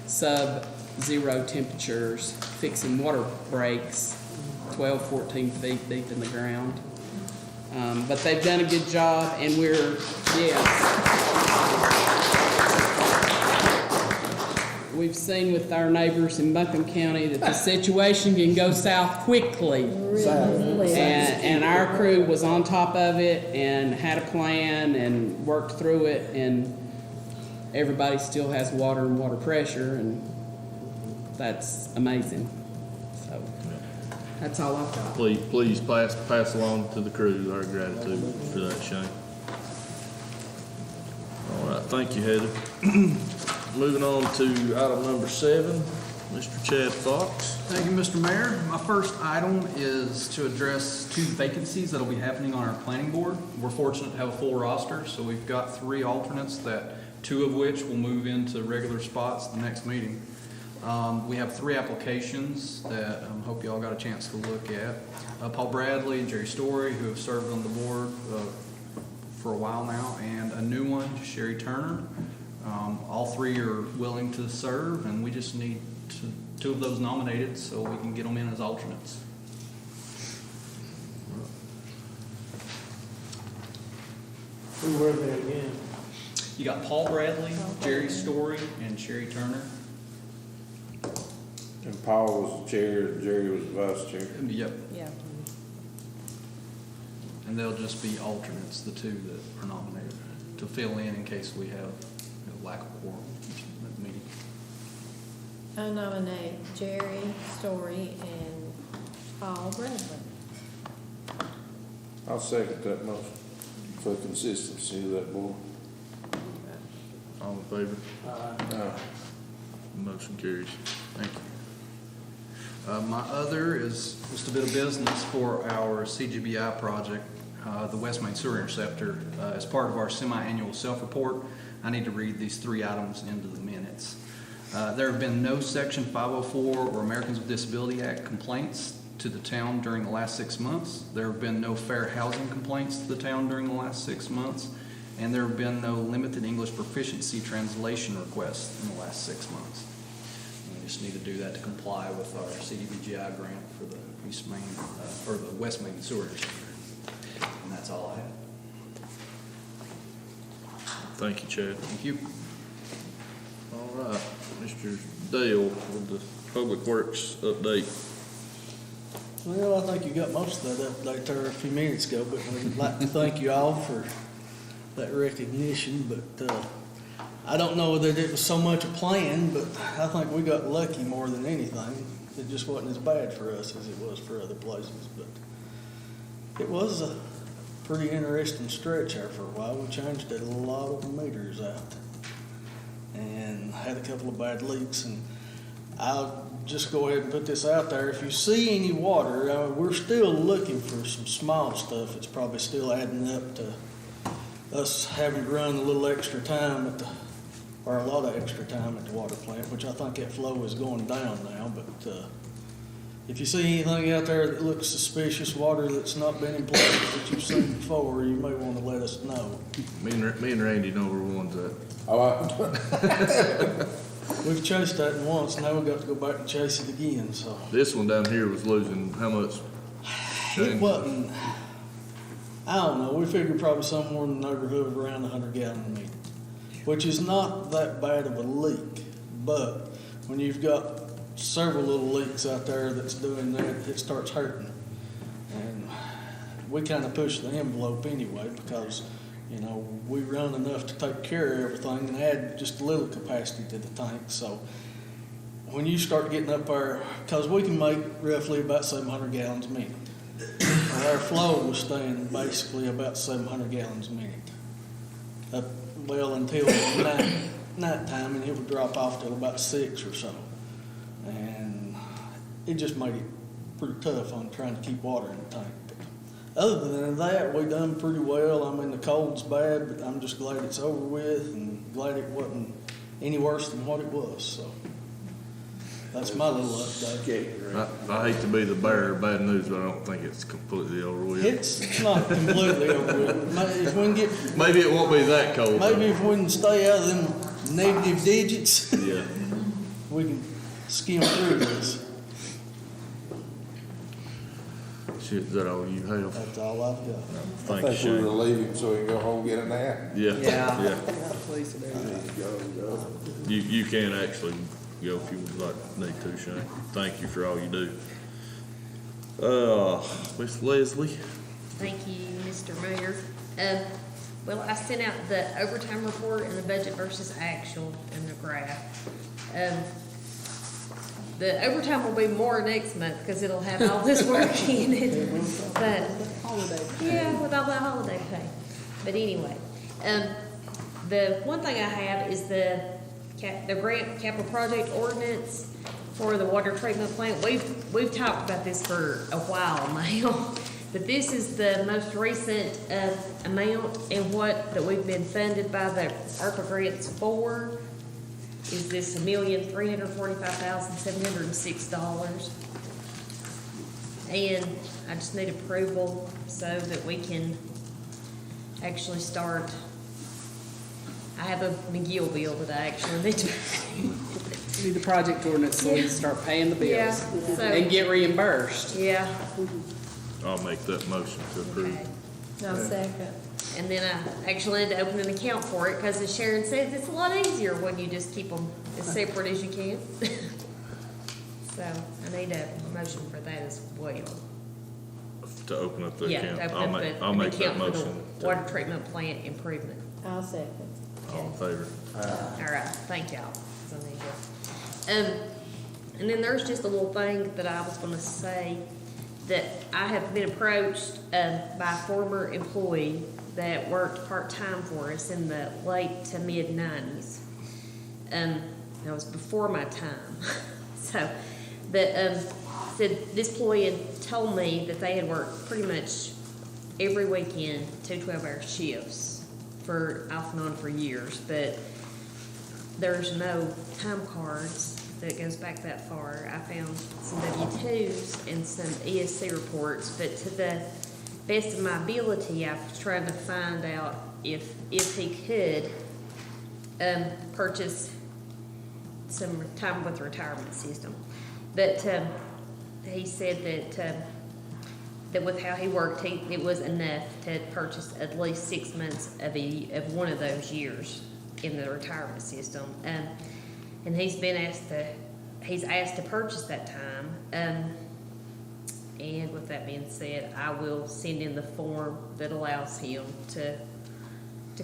Speaker 5: sub-zero temperatures fixing water breaks 12, 14 feet deep in the ground. But they've done a good job, and we've seen with our neighbors in Buncombe County that the situation can go south quickly. And our crew was on top of it and had a plan and worked through it, and everybody still has water and water pressure, and that's amazing. So that's all I've got.
Speaker 1: Please pass along to the crew our gratitude for that, Shane. All right, thank you, Heather. Moving on to item number 7, Mr. Chad Fox.
Speaker 10: Thank you, Mr. Mayor. My first item is to address 2 vacancies that'll be happening on our planning board. We're fortunate to have a full roster, so we've got 3 alternates, that 2 of which will move into regular spots the next meeting. We have 3 applications that I hope y'all got a chance to look at. Paul Bradley and Jerry Story, who have served on the board for a while now, and a new one, Sherry Turner. All 3 are willing to serve, and we just need 2 of those nominated so we can get them in as alternates.
Speaker 7: Who were they again?
Speaker 10: You got Paul Bradley, Jerry Story, and Sherry Turner.
Speaker 8: And Paul was the chair, and Jerry was the vice chair.
Speaker 10: Yep.
Speaker 3: Yeah.
Speaker 10: And they'll just be alternates, the two that are nominated, to fill in case we have lack of quorum at the meeting.
Speaker 2: I nominate Jerry Story and Paul Bradley.
Speaker 8: I'll second that motion for the consistency of that board.
Speaker 1: All in favor?
Speaker 8: Aye.
Speaker 1: Motion carries. Thank you.
Speaker 10: My other is just a bit of business for our CGBI project, the West Main Sewer Interceptor. As part of our semi-annual self-report, I need to read these 3 items into the minutes. There have been no Section 504 or Americans with Disability Act complaints to the town during the last 6 months. There have been no fair housing complaints to the town during the last 6 months. And there have been no limited English proficiency translation requests in the last 6 months. We just need to do that to comply with our CDBGI grant for the East Main, or the West Main Sewer Interceptor. And that's all I have.
Speaker 1: Thank you, Chad.
Speaker 10: Thank you.
Speaker 1: All right, Mr. Dale with the Public Works update.
Speaker 9: Well, I think you got most of that update there a few minutes ago, but I'd like to thank you all for that recognition, but I don't know that it was so much a plan, but I think we got lucky more than anything. It just wasn't as bad for us as it was for other places, but it was a pretty interesting stretch there for a while. We changed a lot of meters out and had a couple of bad leaks, and I'll just go ahead and put this out there. If you see any water, we're still looking for some small stuff. It's probably still adding up to us having to run a little extra time or a lot of extra time at the water plant, which I think that flow is going down now. But if you see anything out there that looks suspicious, water that's not been in place that you've seen before, you may want to let us know.
Speaker 1: Me and Randy know where one's at.
Speaker 9: We've chased that once, now we've got to go back and chase it again, so.
Speaker 1: This one down here was losing how much?
Speaker 9: It wasn't, I don't know, we figured probably somewhere in the neighborhood of around 100 gallon a minute, which is not that bad of a leak, but when you've got several little leaks out there that's doing that, it starts hurting. And we kind of push the envelope anyway because, you know, we run enough to take care of everything and add just a little capacity to the tank. So when you start getting up there, because we can make roughly about 700 gallons a minute. Well, our flow was staying basically about 700 gallons a minute. Well, until night time, and it would drop off till about 6 or so. And it just made it pretty tough on trying to keep water in the tank. Other than that, we done pretty well. I mean, the cold's bad, but I'm just glad it's over with and glad it wasn't any worse than what it was. So that's my little update.
Speaker 1: I hate to be the bearer of bad news, but I don't think it's completely over with.
Speaker 9: It's not completely over with. If we can get,
Speaker 1: Maybe it won't be that cold.
Speaker 9: maybe if we can stay out of them negative digits,
Speaker 1: Yeah.
Speaker 9: we can skim through this.
Speaker 1: Shit, is that all you have?
Speaker 9: That's all I've got.
Speaker 1: Thank
Speaker 8: I
Speaker 1: you,
Speaker 8: think we
Speaker 1: Shane.
Speaker 8: relieve him so he can go home and get a nap.
Speaker 1: Yeah,
Speaker 5: Yeah.
Speaker 1: yeah.
Speaker 5: Please,
Speaker 1: You can actually go if you would like, need to, Shane. Thank you for all you do. Miss Leslie?
Speaker 3: Thank you, Mr. Mayor. Well, I sent out the overtime report and the budget versus actual in the graph. The overtime will be more next month because it'll have all this work in it. But, yeah, with all that holiday pay. But anyway, the one thing I have is the grant capital project ordinance for the water treatment plant. We've talked about this for a while now. But this is the most recent amount and what that we've been funded by the ARPA grants for is this $1,345,706. And I just need approval so that we can actually start. I have a McGill bill that I actually need to
Speaker 5: Do the project ordinance so we can start paying the bills.
Speaker 3: Yeah, so-
Speaker 5: And get reimbursed.
Speaker 3: Yeah.
Speaker 1: I'll make that motion to approve.
Speaker 2: No second.
Speaker 3: And then I actually had to open an account for it, because as Sharon says, it's a lot easier when you just keep them as separate as you can. So I need a motion for that as well.
Speaker 1: To open up the
Speaker 3: Yeah,
Speaker 1: account.
Speaker 3: to open
Speaker 1: I'll
Speaker 3: up
Speaker 1: make,
Speaker 3: the-
Speaker 1: I'll
Speaker 3: an
Speaker 1: make that
Speaker 3: account for the
Speaker 1: motion.
Speaker 3: water treatment plant improvement.
Speaker 2: I'll second.
Speaker 1: All in favor?
Speaker 3: All right, thank y'all. So there you go. And then there's just a little thing that I was gonna say, that I have been approached, by a former employee that worked part-time for us in the late to mid-90s. That was before my time. So, but, said this employee had told me that they had worked pretty much every weekend, 2 12-hour shifts for off and on for years, but there's no time cards that goes back that far. I found some W-2s and some ESC reports, but to the best of my ability, I was trying to find out if he could purchase some time with the retirement system. But he said that with how he worked, it was enough to purchase at least 6 months of one of those years in the retirement system. And he's asked to purchase that time. And with that being said, I will send in the form that allows him to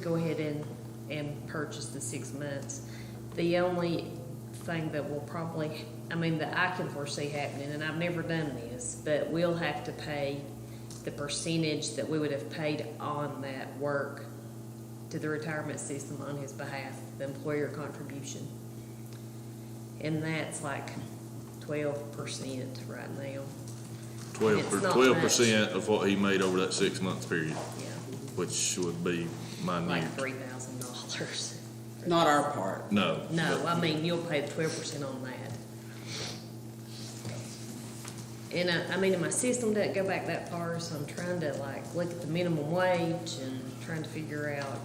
Speaker 3: go ahead and purchase the 6 months. The only thing that will probably, that I can foresee happening, and I've never done this, but we'll have to pay the percentage that we would have paid on that work to the retirement system on his behalf, the employer contribution. And that's like 12% right now.
Speaker 1: 12% of what he made over that 6 month period,
Speaker 3: Yeah,
Speaker 1: which would be minute.
Speaker 3: like $3,000.
Speaker 5: Not our part.
Speaker 1: No.
Speaker 3: No,
Speaker 1: but-
Speaker 3: you'll pay 12% on that. And and my system doesn't go back that far, so I'm trying to look at the minimum wage and trying to figure out.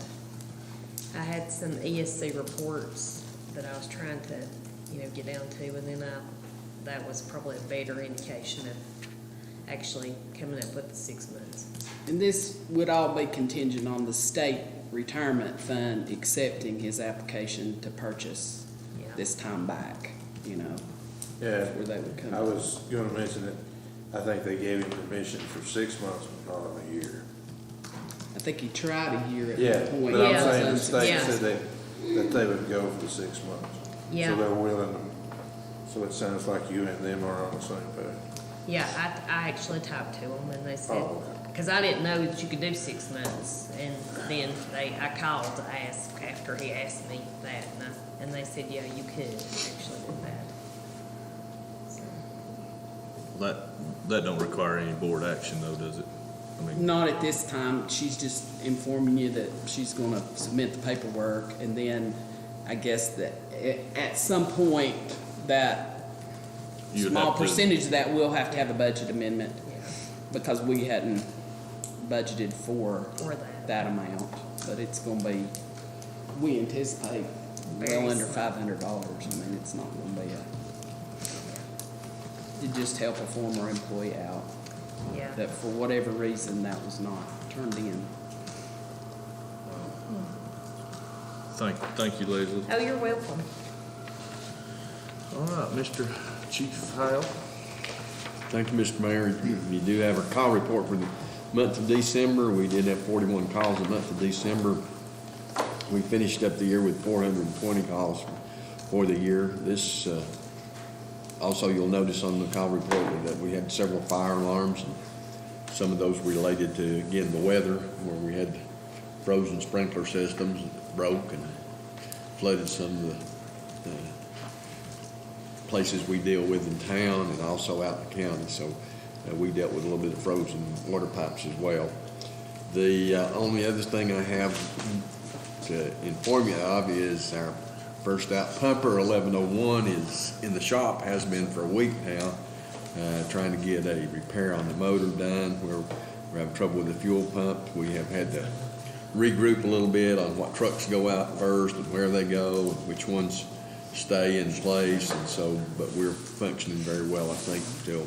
Speaker 3: I had some ESC reports that I was trying to, get down to, and then that was probably a better indication of actually coming up with the 6 months.
Speaker 5: And this would all be contingent on the state retirement fund accepting his application to purchase
Speaker 3: Yeah.
Speaker 5: this time back,
Speaker 8: Yeah,
Speaker 5: where they would come.
Speaker 8: I was gonna mention that, I think they gave him permission for 6 months, but not a year.
Speaker 5: I think he tried a year at
Speaker 8: Yeah,
Speaker 5: one point.
Speaker 8: but I'm
Speaker 3: Yeah.
Speaker 8: saying the state
Speaker 3: Yeah.
Speaker 8: said that they would go for the 6 months.
Speaker 3: Yeah.
Speaker 8: So they're willing to, so it sounds like you and them are on the same page.
Speaker 3: Yeah, I actually talked to them, and they said,
Speaker 8: Oh, okay.
Speaker 3: because I didn't know that you could do 6 months, and then I called to ask after he asked me that, and they said, yeah, you could actually do that. So,
Speaker 1: That don't require any board action though, does it?
Speaker 5: Not at this time. She's just informing you that she's gonna submit the paperwork, and then I guess that at some point, that
Speaker 1: You would
Speaker 5: small
Speaker 1: have to-
Speaker 5: percentage of that will have to have a budget amendment,
Speaker 3: yeah,
Speaker 5: because we hadn't budgeted for
Speaker 3: for that.
Speaker 5: that amount, but it's gonna be, we anticipate
Speaker 3: Very
Speaker 5: well under
Speaker 3: slight.
Speaker 5: $500. It's not gonna be it'd just help a former employee out,
Speaker 3: Yeah.
Speaker 5: that for whatever reason, that was not turned in.
Speaker 1: Thank you, Leslie.
Speaker 3: Oh, you're welcome.
Speaker 1: All right, Mr. Chief Hale.
Speaker 11: Thank you, Mr. Mayor. You do have our call report for the month of December. We did have 41 calls in the month of December. We finished up the year with 420 calls for the year. This, also you'll notice on the call report that we had several fire alarms, and some of those related to, again, the weather, where we had frozen sprinkler systems that broke and flooded some of the places we deal with in town and also out in the county. So we dealt with a little bit of frozen water pipes as well. The only other thing I have to inform you of is our first out pumper 1101 is in the shop, has been for a week now, trying to get a repair on the motor done. We're having trouble with the fuel pump. We have had to regroup a little bit on what trucks go out first and where they go and which ones stay in place, and so, but we're functioning very well, I think, until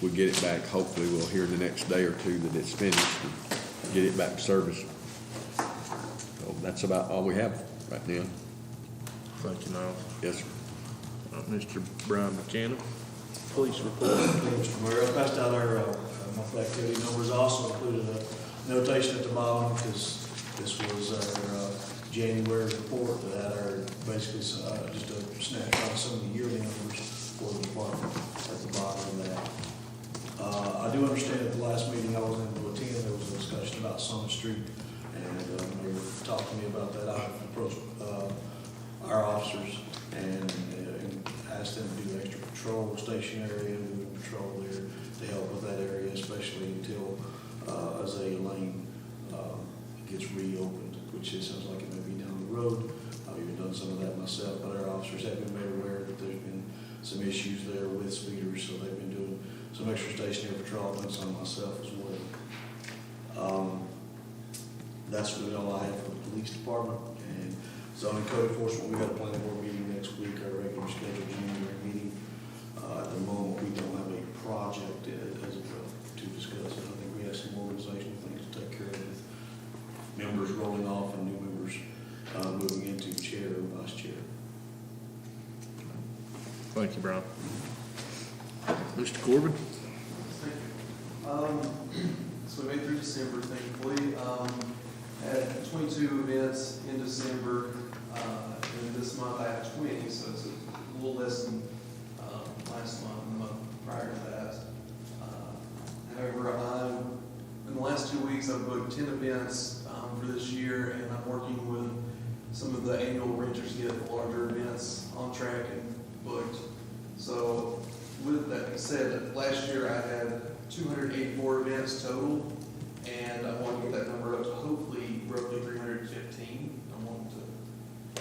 Speaker 11: we get it back. Hopefully we'll hear the next day or two that it's finished and get it back to service. that's about all we have right now.
Speaker 1: Thank you, Niles.
Speaker 11: Yes, sir.
Speaker 1: Mr. Brian Buchanan, police report.
Speaker 12: Mr. Mayor, I passed out our monthly activity numbers, also included a notation at the bottom, because this was our January report that had our, basically, just a snapshot of some of the yearly numbers for the department at the bottom of that. I do understand at the last meeting I wasn't able to attend, there was a discussion about Summit Street, and they were talking to me about that. I approached our officers and asked them to do extra patrol, stationary and moving patrol there to help with that area, especially until Azalea Lane gets reopened, which it sounds like it may be down the road. I've even done some of that myself, but our officers have been made aware that there's been some issues there with speeders, so they've been doing some extra stationary patrol, and some myself as well. That's really all I have for the police department. And zoning code enforcement, we got a planning board meeting next week, our regular scheduled January meeting. At the moment, we don't have a project as of to discuss. I think we have some organizational things to take care of with members rolling off and new members moving into chair and vice chair.
Speaker 1: Thank you, Brian. Mr. Corbin?
Speaker 13: So we made through December, thankfully. Had 22 events in December, and this month I have 20, so it's a little less than last month and the month prior to that. However, in the last 2 weeks I've booked 10 events for this year, and I'm working with some of the annual renters to get the larger events on track and booked. So with that being said, last year I had 284 events total, and I want to get that number up to hopefully roughly 315. I want to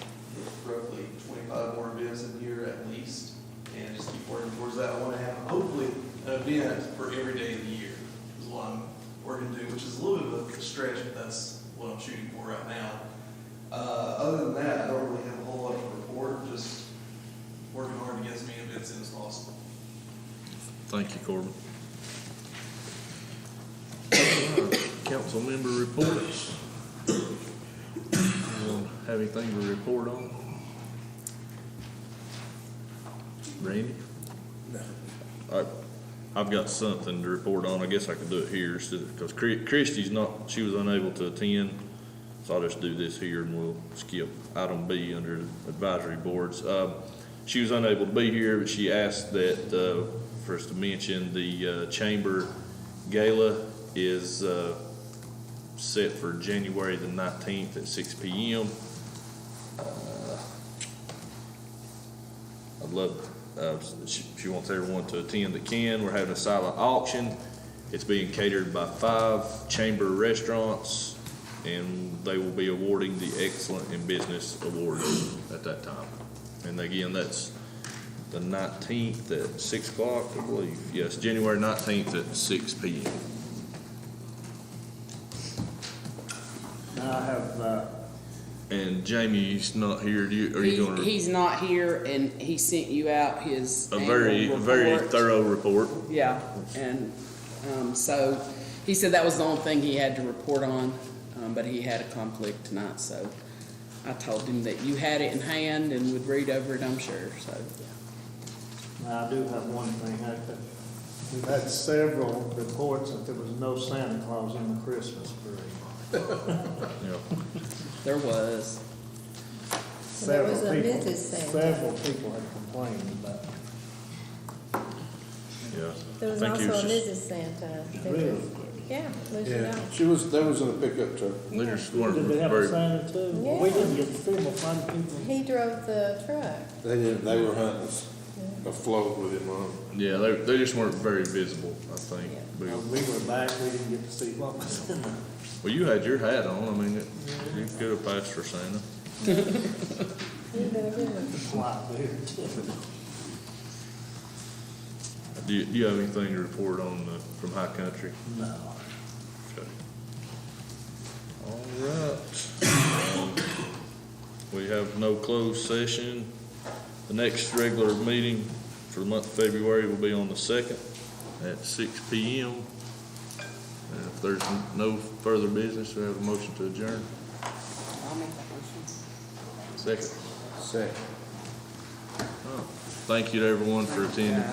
Speaker 13: get roughly 25 more events in here at least, and just keep working towards that. I want to have hopefully an event for every day of the year is what I'm working to, which is a little bit of a stretch, but that's what I'm shooting for right now. Other than that, I don't really have a whole lot to report, just working hard to get as many events in as possible.
Speaker 1: Thank you, Corbin. Council member reports. Anyone have anything to report on? Randy? No. I've got something to report on. I guess I could do it here, because Christie's she was unable to attend, so I'll just do this here and we'll skip item B under advisory boards. She was unable to be here, but she asked that for us to mention the chamber gala is set for January the 19th at 6 p.m. I'd love, she wants everyone to attend that can. We're having a silent auction. It's being catered by 5 chamber restaurants, and they will be awarding the Excellent in Business Awards at that time. And again, that's the 19th at 6 o'clock, I believe. Yes, January 19th at 6 p.m.
Speaker 7: Now I have,
Speaker 1: And Jamie's not here. Are you going to?
Speaker 5: He's not here, and he sent you out his
Speaker 1: A very
Speaker 5: report.
Speaker 1: thorough report.
Speaker 5: Yeah, and so he said that was the only thing he had to report on, but he had a conflict tonight, so I told him that you had it in hand and would read over it, I'm sure, so.
Speaker 7: now I do have one thing. We've had several reports that there was no Santa Claus in the Christmas parade.
Speaker 1: Yeah.
Speaker 5: There was.
Speaker 2: There was a
Speaker 7: Several people-
Speaker 2: Mrs. Santa.
Speaker 7: Several people had complained about it.
Speaker 1: Yeah.
Speaker 2: There was
Speaker 1: I think he
Speaker 2: also a
Speaker 1: was just-
Speaker 2: Mrs. Santa.
Speaker 7: Really?
Speaker 2: Yeah, Lucy
Speaker 8: Yeah,
Speaker 2: Dawes.
Speaker 8: that was in a pickup truck.
Speaker 1: They just weren't
Speaker 7: Did they have a
Speaker 1: very.
Speaker 7: Santa too? Well, we didn't get to see them, find people.
Speaker 2: He drove the truck.
Speaker 8: They were hunting a float with him on.
Speaker 1: Yeah, they just weren't very visible, I think.
Speaker 2: Yeah.
Speaker 1: But-
Speaker 7: We were back, we didn't get to see what was in there.
Speaker 1: Well, you had your hat on. I mean, you could have passed for Santa.
Speaker 2: He better be with
Speaker 7: White beard too.
Speaker 1: Do you have anything to report on from High Country?
Speaker 7: No.
Speaker 1: Okay. All right. We have no closed session. The next regular meeting for the month of February will be on the 2nd at 6 p.m. And if there's no further business, we have a motion to adjourn.
Speaker 5: I'll make that motion.
Speaker 1: Second.
Speaker 8: Second.
Speaker 1: Thank you to everyone for attending.